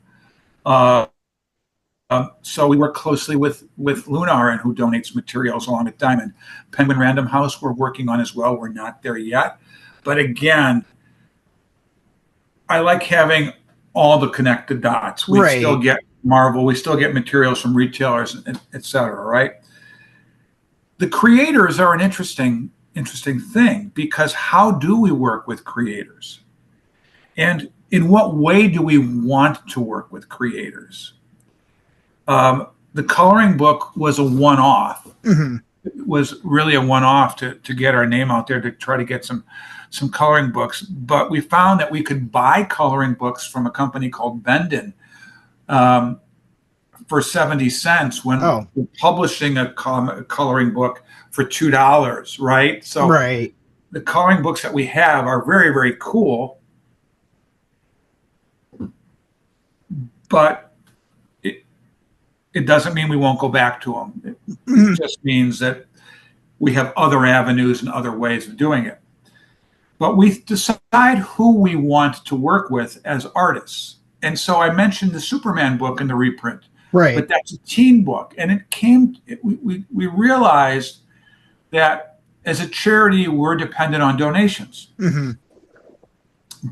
So we work closely with Lunar, and who donates materials along with Diamond. Penguin Random House we're working on as well. We're not there yet. But again, I like having all the connected dots. We still get Marvel. We still get materials from retailers, et cetera, right? The creators are an interesting thing, because how do we work with creators? And in what way do we want to work with creators? The coloring book was a one-off. Mm-hmm. It was really a one-off to get our name out there, to try to get some coloring books. But we found that we could buy coloring books from a company called Bendon for 70 cents when we're publishing a coloring book for $2, right? So the coloring books that we have are very, very cool. But it doesn't mean we won't go back to them. It just means that we have other avenues and other ways of doing it. But we decide who we want to work with as artists. And so I mentioned the Superman book in the reprint. Right. But that's a teen book. And we realized that as a charity, we're dependent on donations. Mm-hmm.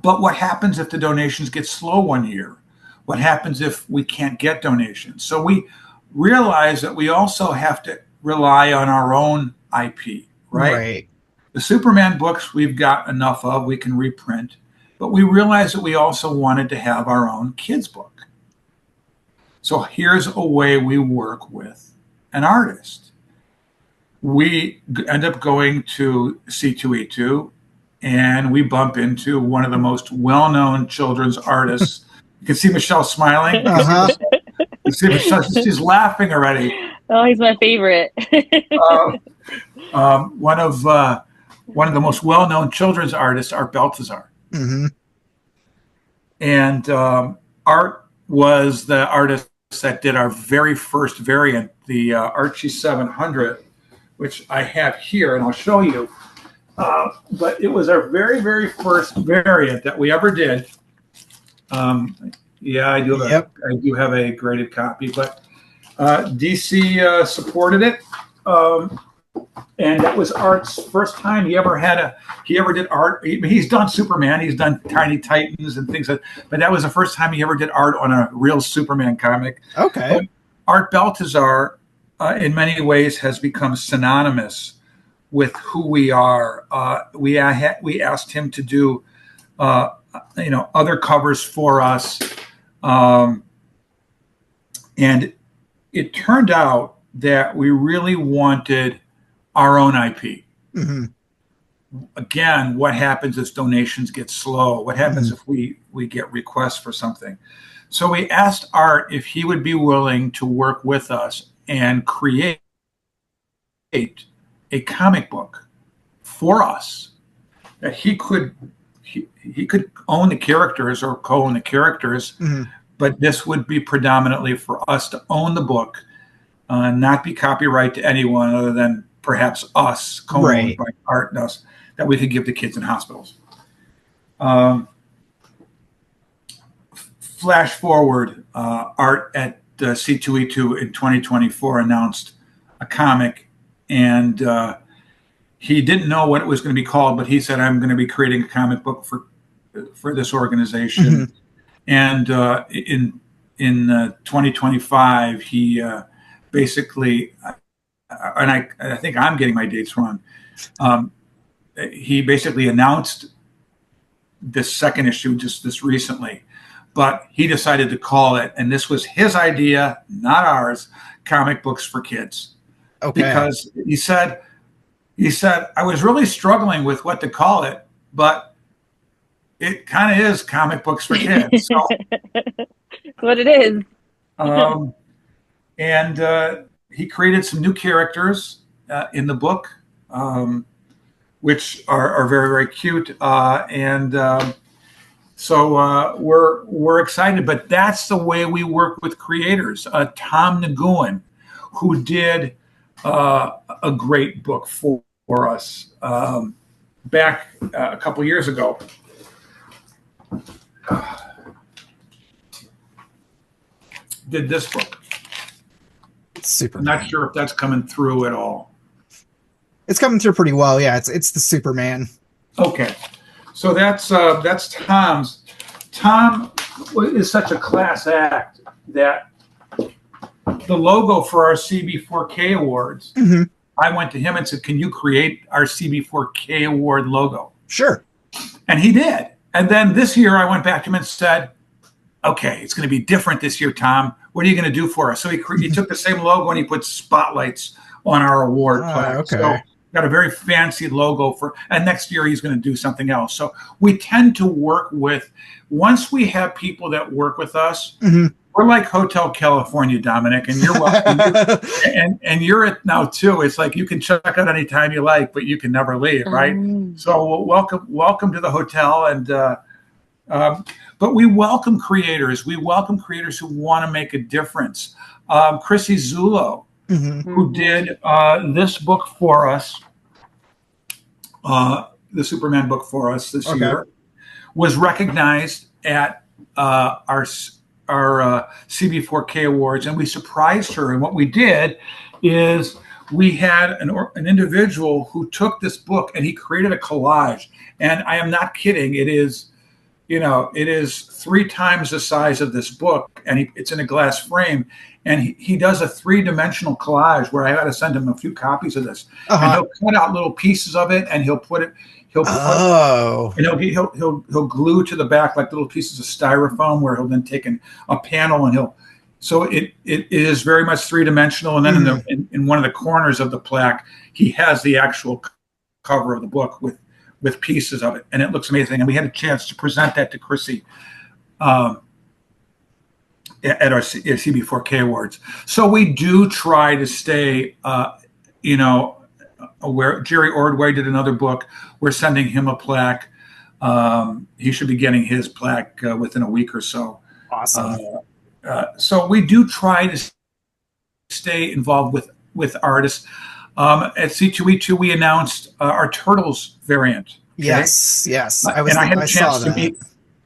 But what happens if the donations get slow one year? What happens if we can't get donations? So we realize that we also have to rely on our own IP, right? The Superman books we've got enough of, we can reprint. But we realized that we also wanted to have our own kids book. So here's a way we work with an artist. We end up going to C2E2, and we bump into one of the most well-known children's artists. You can see Michelle smiling. Uh-huh. You see Michelle, she's laughing already. Oh, he's my favorite. One of the most well-known children's artists, Art Baltazar. Mm-hmm. And Art was the artist that did our very first variant, the Archie 700, which I have here, and I'll show you. But it was our very, very first variant that we ever did. I do have a graded copy, but DC supported it, and that was Art's first time he ever did art. He's done Superman, he's done Tiny Titans and things, but that was the first time he ever did art on a real Superman comic. Okay, but Art Baltazar, in many ways, has become synonymous with who we are. We asked him to do other covers for us. And it turned out that we really wanted our own IP. Mm-hmm. Again, what happens if donations get slow? What happens if we get requests for something? So we asked Art if he would be willing to work with us and create a comic book for us that he could own the characters or co-own the characters, but this would be predominantly for us to own the book, not be copyright to anyone other than perhaps us, co-owned Right. by Art and us, that we could give to kids in hospitals. Flash forward, Art at C2E2 in 2024 announced a comic, and he didn't know what it was going to be called, but he said, "I'm going to be creating a comic book for this organization." And in 2025, he basically, and I think I'm getting my dates wrong. He basically announced this second issue just this recently, but he decided to call it, and this was his idea, not ours, Comic Books for Kids. Okay. Because he said, I was really struggling with what to call it, but it kind of is Comic Books for Kids. So, That's what it is. And he created some new characters in the book, which are very, very cute. So we're excited, but that's the way we work with creators. Tom Nguyen, who did a great book for us back a couple years ago. Did this book. Super. I'm not sure if that's coming through at all. It's coming through pretty well. Yeah, it's the Superman. Okay. So that's Tom's. Tom is such a class act that the logo for our CB4K awards, I went to him and said, "Can you create our CB4K award logo?" Sure. And he did. And then this year I went back to him and said, "Okay, it's going to be different this year, Tom. What are you going to do for us?" So he took the same logo and he put spotlights on our award plaque. Okay. So got a very fancy logo and next year he's going to do something else. So we tend to work with, once we have people that work with us, we're like Hotel California, Dominic, and you're welcome. and you're it now too. It's like you can check out anytime you like, but you can never leave, right? So welcome to the hotel, and but we welcome creators. We welcome creators who want to make a difference. Chrissy Zullo, who did this book for us, the Superman book for us this year, was recognized at our CB4K awards, and we surprised her. And what we did is we had an individual who took this book and he created a collage. And I am not kidding. It is 3 times the size of this book, and it's in a glass frame. And he does a 3-dimensional collage where I got to send him a few copies of this. And he'll cut out little pieces of it, and he'll put it. He'll glue to the back like little pieces of styrofoam, where he'll then take a panel and so it is very much 3-dimensional. And then in one of the corners of the plaque, he has the actual cover of the book with pieces of it, and it looks amazing. And we had a chance to present that to Chrissy at our CB4K awards. So we do try to stay, where Jerry Ordway did another book. We're sending him a plaque. He should be getting his plaque within a week or so. Awesome. So we do try to stay involved with artists. At C2E2, we announced our Turtles variant. Okay? Yes. I had a chance to meet.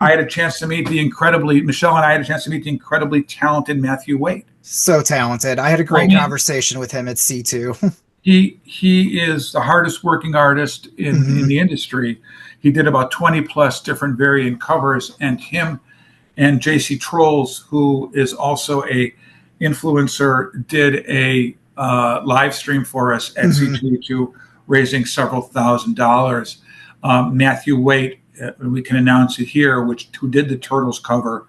I had a chance to meet Michelle and I had a chance to meet the incredibly talented Matthew Waite. So talented. I had a great conversation with him at C2. He is the hardest working artist in the industry. He did about 20 plus different variant covers, and him and JC Trolls, who is also a influencer, did a live stream for us at C2E2, raising several $1,000s. Matthew Waite, we can announce it here, who did the Turtles cover.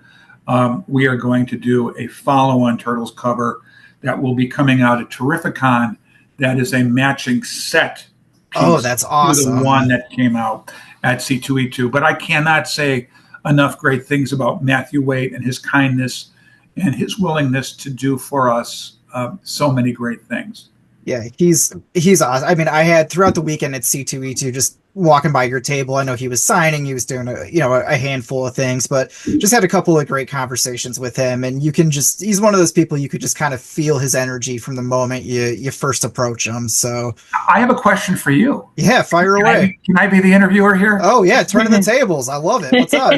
We are going to do a follow-on Turtles cover that will be coming out at Terrificon. That is a matching set piece that's awesome. to the one that came out at C2E2. But I cannot say enough great things about Matthew Waite and his kindness and his willingness to do for us so many great things. Yeah, he's awesome. I mean, I had throughout the weekend at C2E2 just walking by your table. I know he was signing, he was doing a handful of things, but just had a couple of great conversations with him. And he's one of those people you could just kind of feel his energy from the moment you first approach him. So I have a question for you. yeah, fire away. Can I be the interviewer here? Oh yeah, turning the tables. I love it. What's up?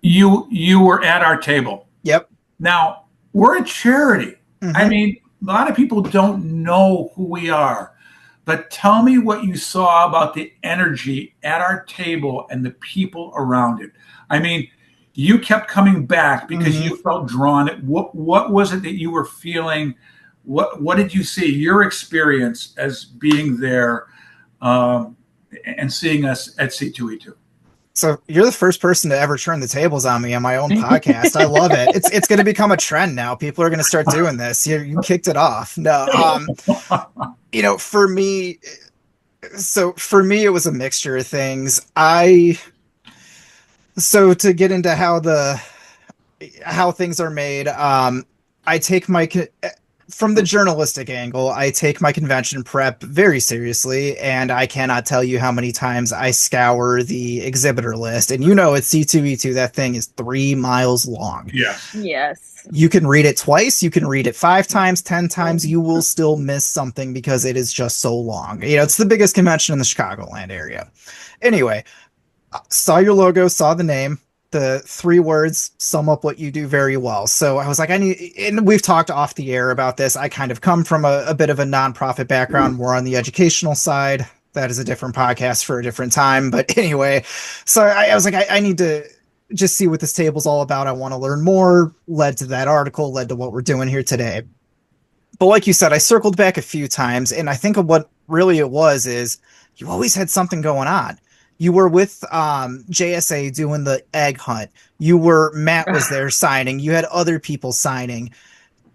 You were at our table. Yep. Now, we're a charity. Mm-hmm. I mean, a lot of people don't know who we are. But tell me what you saw about the energy at our table and the people around it. I mean, you kept coming back because you felt drawn. What was it that you were feeling? What did you see? Your experience as being there and seeing us at C2E2. So you're the first person to ever turn the tables on me on my own podcast. I love it. It's going to become a trend now. People are going to start doing this. You kicked it off. No, for me, it was a mixture of things. So to get into how things are made, I take from the journalistic angle, I take my convention prep very seriously, and I cannot tell you how many times I scour the exhibitor list. And at C2E2, that thing is 3 miles long. Yes. You can read it twice, you can read it 5 times, 10 times, you will still miss something because it is just so long. It's the biggest convention in the Chicagoland area. Anyway, saw your logo, saw the name. The 3 words sum up what you do very well. So I was like, and we've talked off the air about this. I kind of come from a bit of a nonprofit background, more on the educational side. That is a different podcast for a different time. But anyway, so I was like, I need to just see what this table's all about. I want to learn more. Led to that article, led to what we're doing here today. But like you said, I circled back a few times, and I think of what really it was is you always had something going on. You were with JSA doing the egg hunt. Matt was there signing. You had other people signing.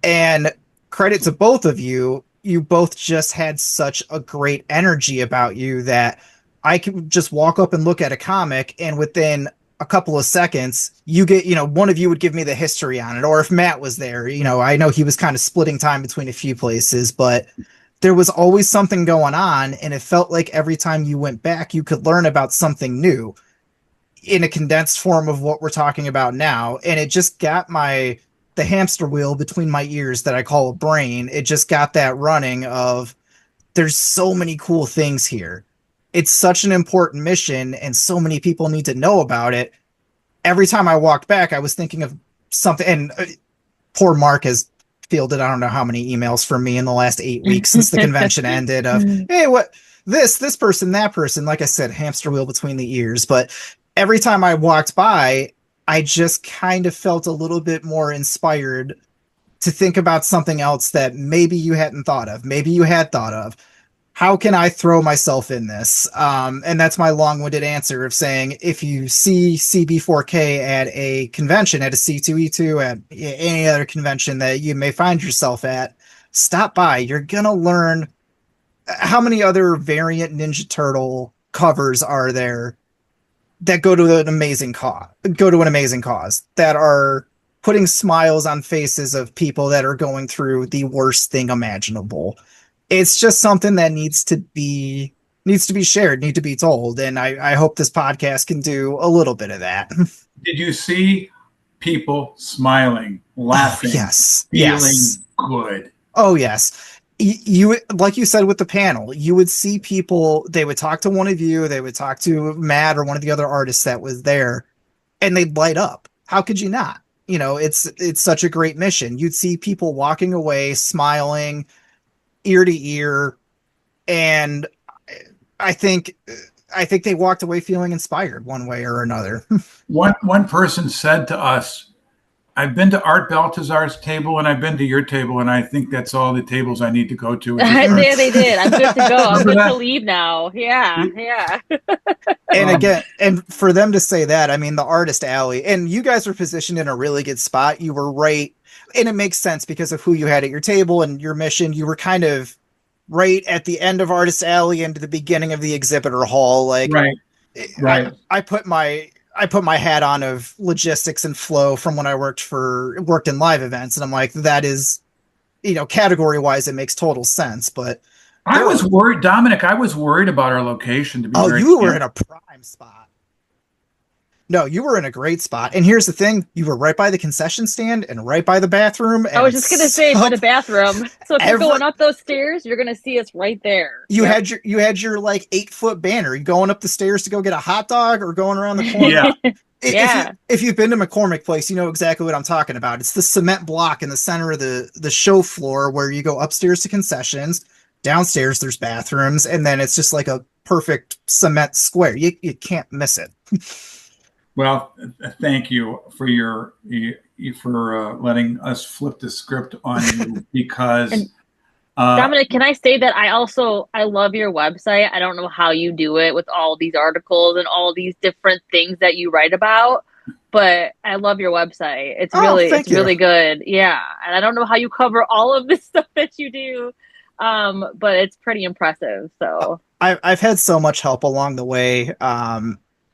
And credit to both of you, you both just had such a great energy about you that I could just walk up and look at a comic, and within a couple of seconds, you get, one of you would give me the history on it. Or if Matt was there, I know he was kind of splitting time between a few places, but there was always something going on, and it felt like every time you went back, you could learn about something new in a condensed form of what we're talking about now. And it just got the hamster wheel between my ears that I call a brain. It just got that running of there's so many cool things here. It's such an important mission, and so many people need to know about it. Every time I walked back, I was thinking of something, and poor Mark has fielded I don't know how many emails from me in the last 8 weeks since the convention ended of, hey, what this person, that person. Like I said, hamster wheel between the ears. But every time I walked by, I just kind of felt a little bit more inspired to think about something else that maybe you hadn't thought of, maybe you had thought of. How can I throw myself in this? And that's my long-winded answer of saying, if you see CB4K at a convention, at a C2E2, at any other convention that you may find yourself at, stop by. You're going to learn how many other variant Ninja Turtle covers are there that go to an amazing cause, that are putting smiles on faces of people that are going through the worst thing imaginable. It's just something that needs to be shared, need to be told. And I hope this podcast can do a little bit of that. Did you see people smiling, laughing, feeling good? Oh, yes. You, like you said with the panel, you would see people, they would talk to one of you, they would talk to Matt or one of the other artists that was there, and they'd light up. How could you not? It's such a great mission. You'd see people walking away, smiling, ear to ear, and I think they walked away feeling inspired one way or another. One person said to us, I've been to Art Baltazar's table and I've been to your table, and I think that's all the tables I need to go to. Yeah, they did. I'm good to go. I'm good to leave now. Yeah. And again, and for them to say that, I mean, the Artist Alley, and you guys were positioned in a really good spot. You were right. And it makes sense because of who you had at your table and your mission. You were kind of right at the end of Artist Alley into the beginning of the exhibitor hall. Like, right. I put my hat on of logistics and flow from when I worked in live events. And I'm like, that is, category wise, it makes total sense. But I was worried, Dominic. I was worried about our location. To be you were in a prime spot. No, you were in a great spot. And here's the thing: you were right by the concession stand and right by the bathroom. And I was just gonna say by the bathroom. So if you're going up those stairs, you're gonna see us right there. You had your like 8-foot banner. You going up the stairs to go get a hot dog or going around the corner? Yeah. If you've been to McCormick Place, you know exactly what I'm talking about. It's the cement block in the center of the show floor where you go upstairs to concessions. Downstairs, there's bathrooms, and then it's just like a perfect cement square. You can't miss it. Well, thank you for letting us flip the script on you because. Dominic, can I say that I love your website. I don't know how you do it with all these articles and all these different things that you write about, but I love your website. It's really good. Yeah. And I don't know how you cover all of this stuff that you do. But it's pretty impressive. So I've had so much help along the way.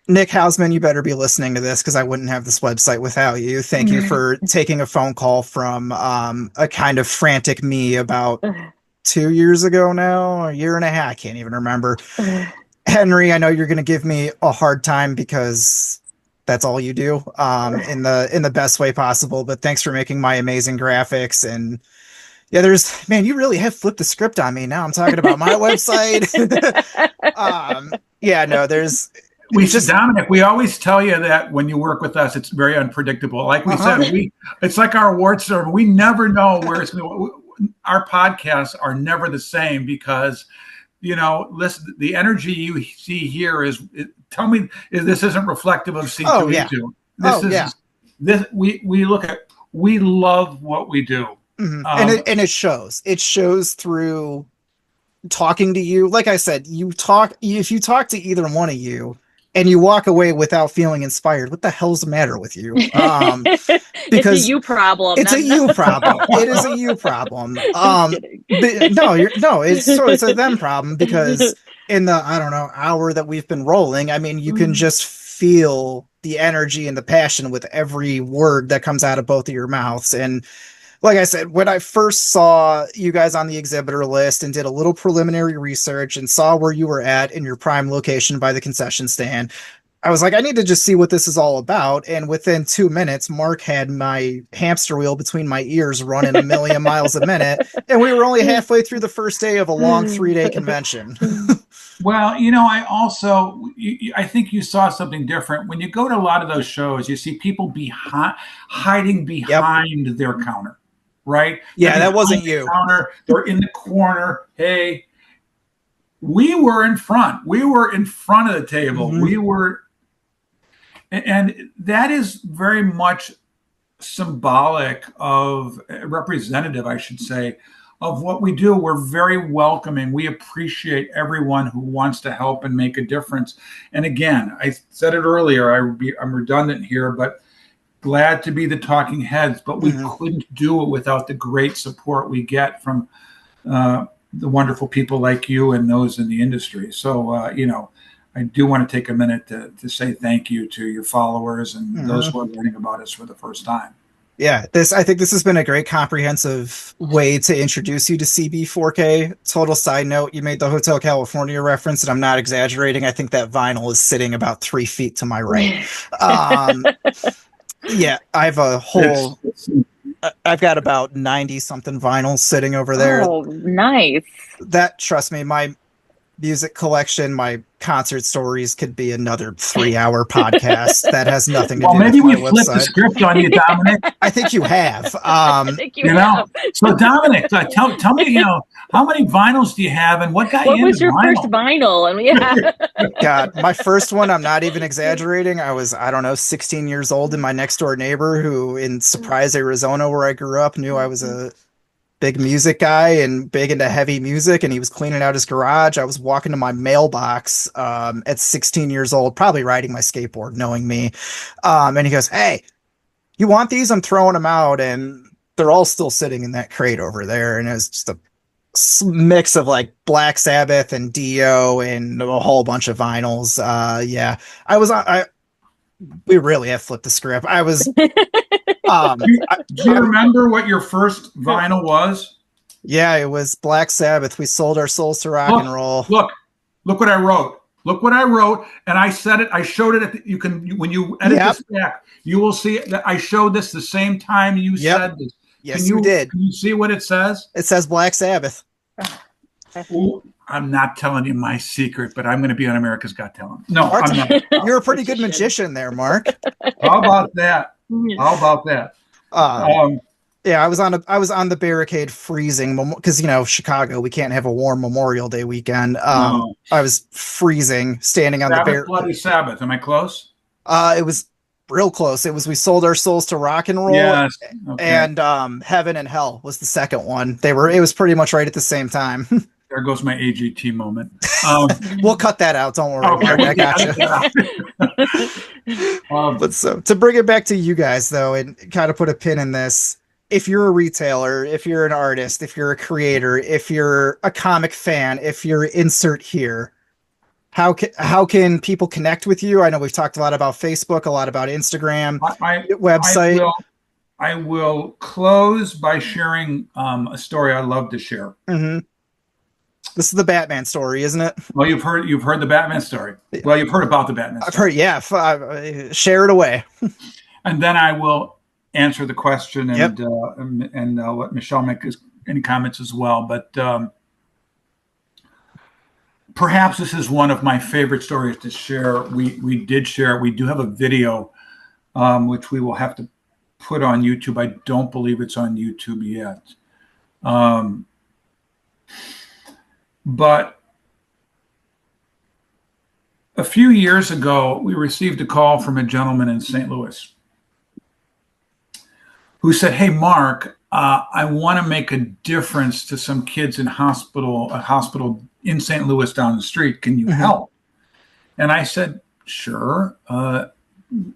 Nick Hausman, you better be listening to this because I wouldn't have this website without you. Thank you for taking a phone call from a kind of frantic me about 2 years ago now, a year and a half. I can't even remember. Henry, I know you're going to give me a hard time because that's all you do in the best way possible. But thanks for making my amazing graphics. And yeah, you really have flipped the script on me. Now I'm talking about my website. Dominic, we always tell you that when you work with us, it's very unpredictable. Like we said, it's like our awards ceremony. We never know where it's going to. Our podcasts are never the same because, listen, the energy you see here tell me if this isn't reflective of C2E2. We love what we do. Mm-hmm. And it shows. It shows through talking to you. Like I said, if you talk to either one of you and you walk away without feeling inspired, what the hell's the matter with you? Because it's a you problem. It's a you problem. It is a you problem. It's a them problem because in the, I don't know, hour that we've been rolling, I mean, you can just feel the energy and the passion with every word that comes out of both of your mouths. And like I said, when I first saw you guys on the exhibitor list and did a little preliminary research and saw where you were at in your prime location by the concession stand, I was like, I need to just see what this is all about. And within 2 minutes, Mark had my hamster wheel between my ears running a million miles a minute. And we were only halfway through the first day of a long 3-day convention. Well, I think you saw something different. When you go to a lot of those shows, you see people hiding behind their counter. Right? Yeah, that wasn't you. They're in the corner. Hey, we were in front. We were in front of the table. Mm-hmm. And that is very much symbolic of, representative, I should say, of what we do. We're very welcoming. We appreciate everyone who wants to help and make a difference. And again, I said it earlier, I'm redundant here, but glad to be the talking heads, but we couldn't do it without the great support we get from the wonderful people like you and those in the industry. So, I do want to take a minute to say thank you to your followers and those who are learning about us for the first time. Yeah, I think this has been a great comprehensive way to introduce you to CB4K. Total side note, you made the Hotel California reference, and I'm not exaggerating. I think that vinyl is sitting about 3 feet to my right. Yeah, I have I've got about 90 something vinyls sitting over there. Oh, nice. That, trust me, my music collection, my concert stories could be another 3-hour podcast. That has nothing to do with my website. Well, maybe we flipped the script on you, Dominic. I think you have. I think you have. So Dominic, tell me, how many vinyls do you have and what got you into vinyl? What was your first vinyl? And God, my first one, I'm not even exaggerating. I was, 16 years old, and my next door neighbor who in Surprise, Arizona, where I grew up, knew I was a big music guy and big into heavy music, and he was cleaning out his garage. I was walking to my mailbox at 16 years old, probably riding my skateboard, knowing me. And he goes, "Hey, you want these? I'm throwing them out." And they're all still sitting in that crate over there. And it was just a mix of like Black Sabbath and Dio and a whole bunch of vinyls. Yeah, we really have flipped the script. Do you remember what your first vinyl was? Yeah, it was Black Sabbath. We sold our souls to rock and roll. Look what I wrote. Look what I wrote, and I said it. I showed it. You can, when you edit this back, you will see that I showed this the same time you said this. Yes, you did. Can you see what it says? It says Black Sabbath. Ooh, I'm not telling you my secret, but I'm going to be on America's Got Talent. No, Mark, I'm not. You're a pretty good magician there, Mark. How about that? How about that? Yeah, I was on the barricade freezing because Chicago, we can't have a warm Memorial Day weekend. I was freezing standing on the barricade. Bloody Sabbath. Am I close? It was real close. It was We Sold Our Souls to Rock and Roll. Yes. Okay. And Heaven and Hell was the second one. It was pretty much right at the same time. There goes my AGT moment. We'll cut that out. Don't worry. Okay. Mark, I got you. But so to bring it back to you guys though, and kind of put a pin in this. If you're a retailer, if you're an artist, if you're a creator, if you're a comic fan, if you're insert here, how can people connect with you? I know we've talked a lot about Facebook, a lot about Instagram, website. I will close by sharing a story I love to share. Mm-hmm. This is the Batman story, isn't it? Well, you've heard the Batman story. Well, you've heard about the Batman story. I've heard, yeah. Share it away. And then I will answer the question, and I'll let Michelle make any comments as well. But perhaps this is one of my favorite stories to share. We did share. We do have a video, which we will have to put on YouTube. I don't believe it's on YouTube yet. But a few years ago, we received a call from a gentleman in St. Louis who said, "Hey, Mark, I want to make a difference to some kids in a hospital in St. Louis down the street. Can you help?" And I said, "Sure.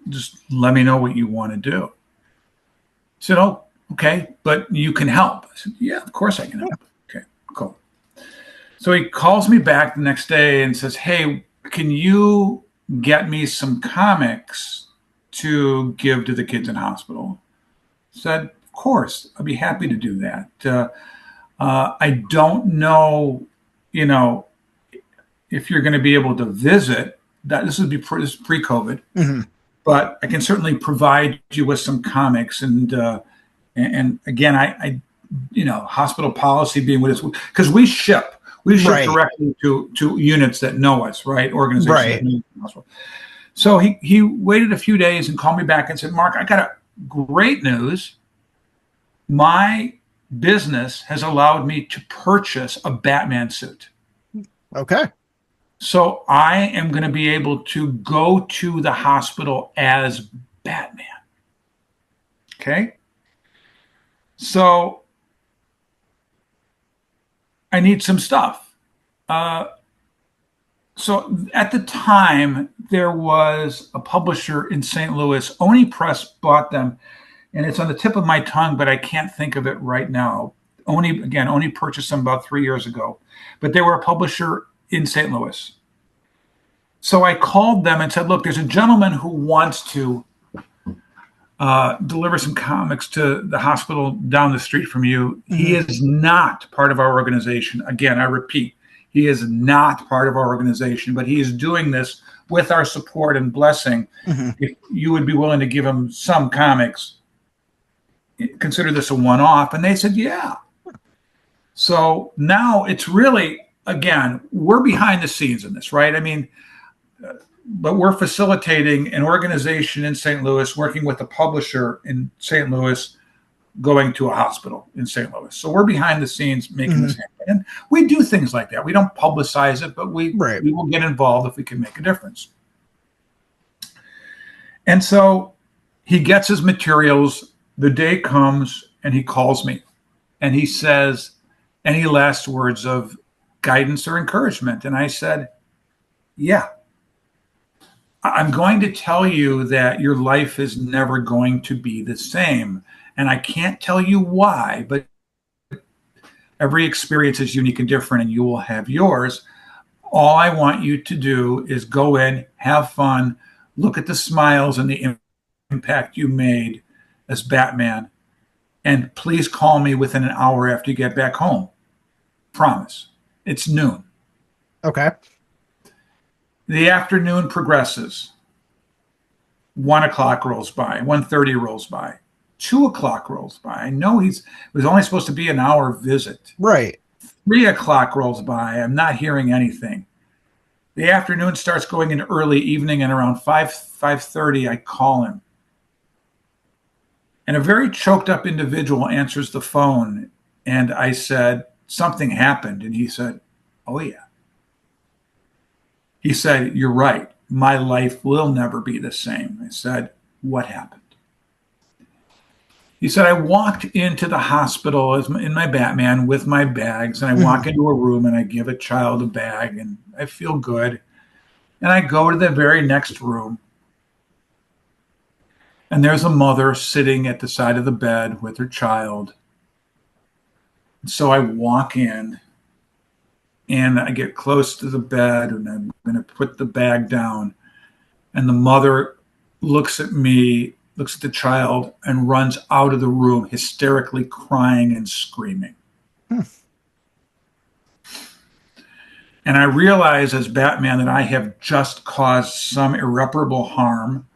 Just let me know what you want to do." He said, "Oh, okay, but you can help." I said, "Yeah, of course I can help." Okay, cool. So he calls me back the next day and says, "Hey, can you get me some comics to give to the kids in hospital?" I said, "Of course, I'd be happy to do that. I don't know, if you're going to be able to visit. This is pre-COVID, but I can certainly provide you with some comics." And again, I hospital policy being what it is, because we ship directly to units that know us, right? Organizations. Right. So he waited a few days and called me back and said, "Mark, I got great news. My business has allowed me to purchase a Batman suit." Okay. So I am going to be able to go to the hospital as Batman. Okay. So I need some stuff. So at the time, there was a publisher in St. Louis. Oni Press bought them, and it's on the tip of my tongue, but I can't think of it right now. Oni purchased them about 3 years ago, but they were a publisher in St. Louis. So I called them and said, "Look, there's a gentleman who wants to deliver some comics to the hospital down the street from you. He is not part of our organization." Again, I repeat, he is not part of our organization, but he is doing this with our support and blessing. If you would be willing to give him some comics, consider this a one-off. And they said, "Yeah." So now it's really, again, we're behind the scenes in this, right? I mean, but we're facilitating an organization in St. Louis, working with a publisher in St. Louis, going to a hospital in St. Louis. So we're behind the scenes making this happen. And we do things like that. We don't publicize it, but we will get involved if we can make a difference. And so he gets his materials. The day comes and he calls me and he says, "Any last words of guidance or encouragement?" And I said, "Yeah. I'm going to tell you that your life is never going to be the same. And I can't tell you why, but every experience is unique and different, and you will have yours. All I want you to do is go in, have fun, look at the smiles and the impact you made as Batman, And please call me within an hour after you get back home. Promise. It's noon. Okay. The afternoon progresses. 1 o'clock rolls by, 1:30 rolls by, 2 o'clock rolls by. I know it was only supposed to be an hour visit. Right. 3 o'clock rolls by. I'm not hearing anything. The afternoon starts going into early evening, and around 5:30, I call him. And a very choked up individual answers the phone. And I said, something happened. And he said, oh, yeah. He said, you're right. My life will never be the same. I said, what happened? He said, I walked into the hospital in my Batman with my bags, and I walk into a room and I give a child a bag and I feel good. And I go to the very next room, and there's a mother sitting at the side of the bed with her child. And so I walk in and I get close to the bed and I'm going to put the bag down. And the mother looks at me, looks at the child, and runs out of the room, hysterically crying and screaming. And I realize as Batman that I have just caused some irreparable harm.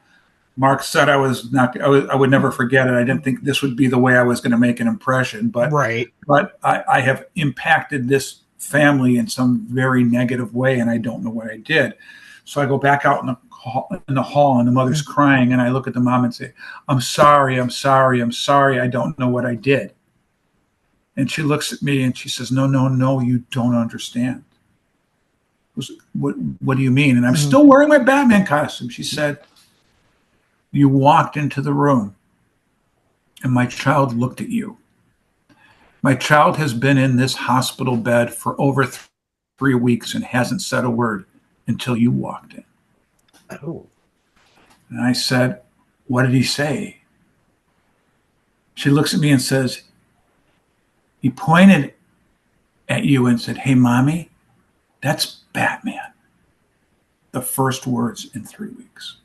Mark said I would never forget it. I didn't think this would be the way I was going to make an impression, but I have impacted this family in some very negative way, and I don't know what I did. So I go back out in the hall, and the mother's crying, and I look at the mom and say, I'm sorry. I don't know what I did. And she looks at me and she says, no, you don't understand. What do you mean? And I'm still wearing my Batman costume. She said, you walked into the room and my child looked at you. My child has been in this hospital bed for over 3 weeks and hasn't said a word until you walked in. Oh. And I said, what did he say? She looks at me and says, he pointed at you and said, hey, mommy, that's Batman. The first words in 3 weeks.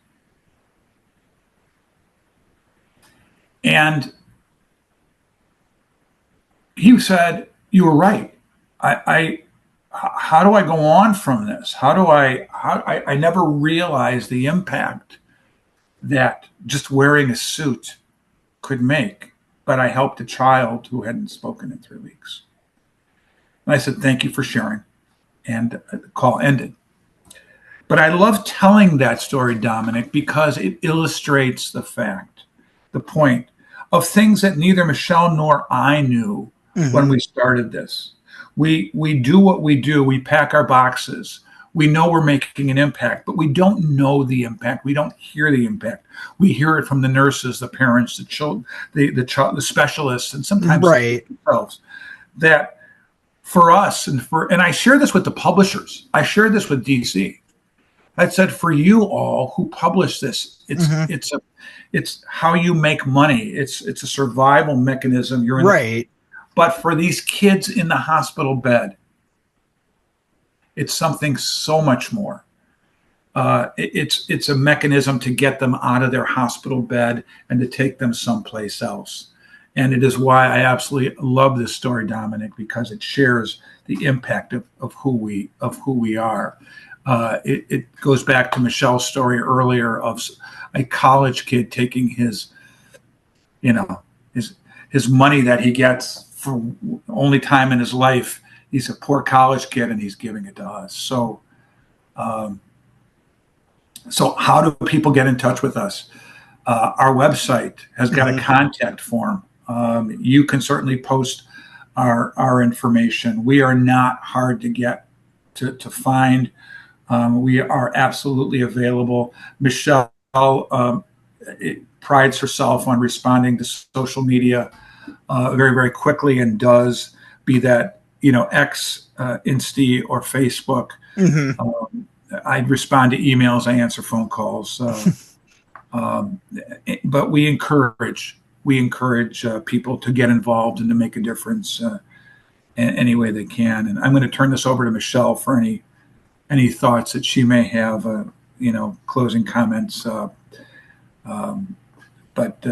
And he said, you were right. How do I go on from this? I never realized the impact that just wearing a suit could make, but I helped a child who hadn't spoken in 3 weeks. And I said, thank you for sharing. And the call ended. But I love telling that story, Dominic, because it illustrates the point of things that neither Michelle nor I knew when we started this. We do what we do. We pack our boxes. We know we're making an impact, but we don't know the impact. We don't hear the impact. We hear it from the nurses, the parents, the children, the specialists, and sometimes themselves. That for us, and I share this with the publishers. I shared this with DC. I said, for you all who publish this, it's how you make money. It's a survival mechanism. You're in but for these kids in the hospital bed, it's something so much more. It's a mechanism to get them out of their hospital bed and to take them someplace else. And it is why I absolutely love this story, Dominic, because it shares the impact of who we are. It goes back to Michelle's story earlier of a college kid taking his money that he gets for only time in his life. He's a poor college kid and he's giving it to us. So how do people get in touch with us? Our website has got a contact form. You can certainly post our information. We are not hard to get to find. We are absolutely available. Michelle prides herself on responding to social media very, very quickly, and does, be that X, Insta, or Facebook. I respond to emails. I answer phone calls. But we encourage people to get involved and to make a difference in any way they can. And I'm going to turn this over to Michelle for any thoughts that she may have, closing comments. But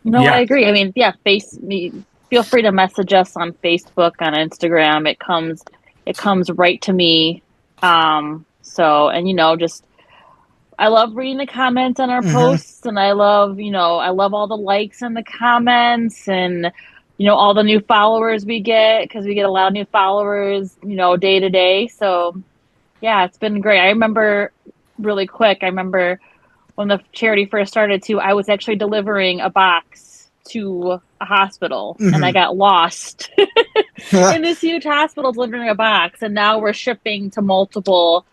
No, I Yeah. agree. I mean, yeah, feel free to message us on Facebook, on Instagram. It comes right to me. So, and just I love reading the comments on our Hmm. posts, and I love all the likes and the comments, and all the new followers we get, because we get a lot of new followers, day to day. So, yeah, it's been great. I remember really quick. I remember when the charity first started too, I was actually delivering a box to a hospital, and I Hmm. got lost in this huge hospital delivering a box, and now we're shipping to multiple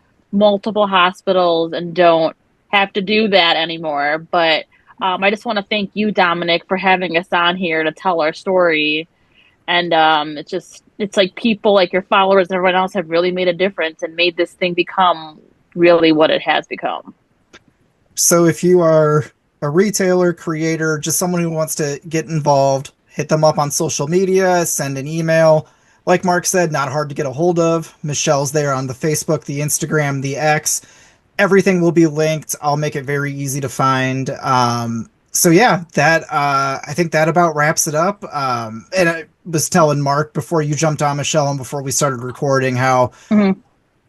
hospitals and don't have to do that anymore. But I just want to thank you, Dominic, for having us on here to tell our story. And it's like people like your followers and everyone else have really made a difference and made this thing become really what it has become. So if you are a retailer, creator, just someone who wants to get involved, hit them up on social media, send an email. Like Mark said, not hard to get a hold of. Michelle's there on the Facebook, the Instagram, the X. Everything will be linked. I'll make it very easy to find. So yeah, that I think that about wraps it up. And I was telling Mark before you jumped on, Michelle, and before we started recording, how Mm-hmm.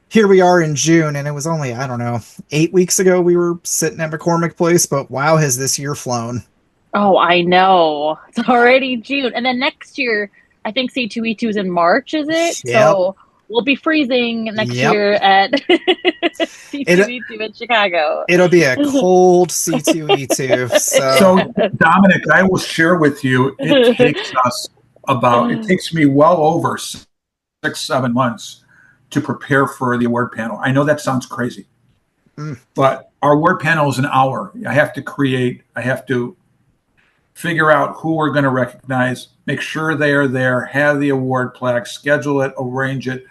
here we are in June, and it was only, I don't know, 8 weeks ago we were sitting at McCormick Place, but wow, has this year flown. Oh, I know. It's already June. And then next year, I think C2E2 is in March, is it? Yep. So we'll be freezing next Yep. year at It, C2E2 in Chicago. it'll be a cold C2E2. So, So, Dominic, I will share with you, it takes me well over 6, 7 months to prepare for the award panel. I know that sounds crazy, mm, but our award panel is an hour. I have to figure out who we're going to recognize, make sure they are there, have the award plaque, schedule it, arrange it.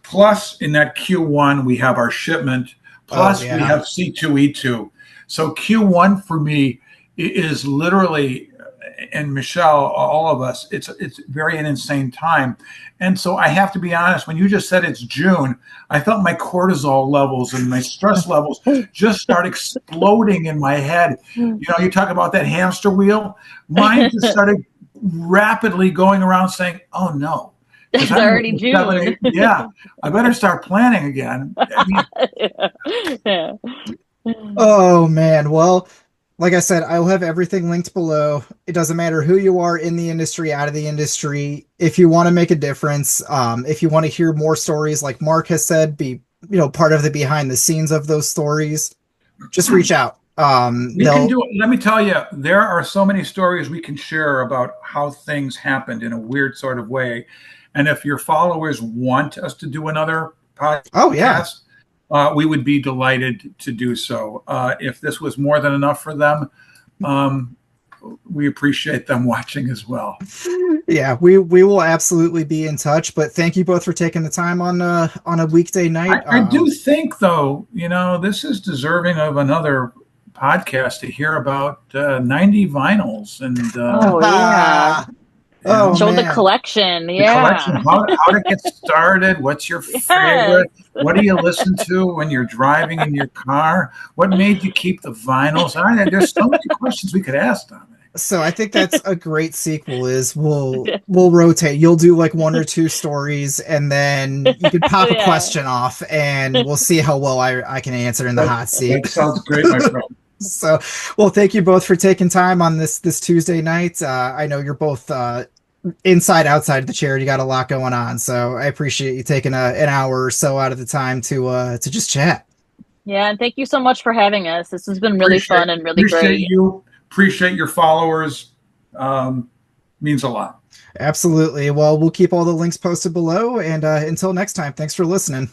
Plus, in that Q1, we have our shipment. oh Plus, we yeah. have C2E2. So Q1 for me is literally, and Michelle, all of us, it's very an insane time. And so I have to be honest, when you just said it's June, I felt my cortisol levels and my stress levels just start exploding in my head. You talk about that hamster wheel. Mine just started rapidly going around saying, oh no. It's I'm already June. yeah, I better start planning again. I mean, Yeah. Oh man. Well, like I said, I'll have everything linked below. It doesn't matter who you are in the industry, out of the industry. If you want to make a difference, if you want to hear more stories, like Mark has said, be part of the behind the scenes of those stories, just reach out. we can do it. Let me tell you, there are so many stories we can share about how things happened in a weird sort of way. And if your followers want us to do another Oh yeah. podcast, we would be delighted to do so. If this was more than enough for them, we appreciate them watching as well. Yeah, we will absolutely be in touch. But thank you both for taking the time on a weekday night. I do think, though, this is deserving of another podcast to hear about 90 vinyls and Oh yeah. Oh Show the man. collection. the Yeah. collection. How to get started? What's your Yes. favorite? What do you listen to when you're driving in your car? What made you keep the vinyls? There's so many questions we could ask, Dominic. So I think that's a great sequel is we'll rotate. You'll do like one or two stories and then you can pop a Yeah. question off and we'll see how well I can answer in the hot seat. That sounds great, my friend. So, well, thank you both for taking time on this Tuesday night. I know you're both inside, outside the chair. You got a lot going on, so I appreciate you taking an hour or so out of the time to just chat. Yeah, and thank you so much for having us. This has been really fun and really Appreciate great. you. Appreciate your followers. Means a lot. Absolutely. Well, we'll keep all the links posted below, and until next time, thanks for listening.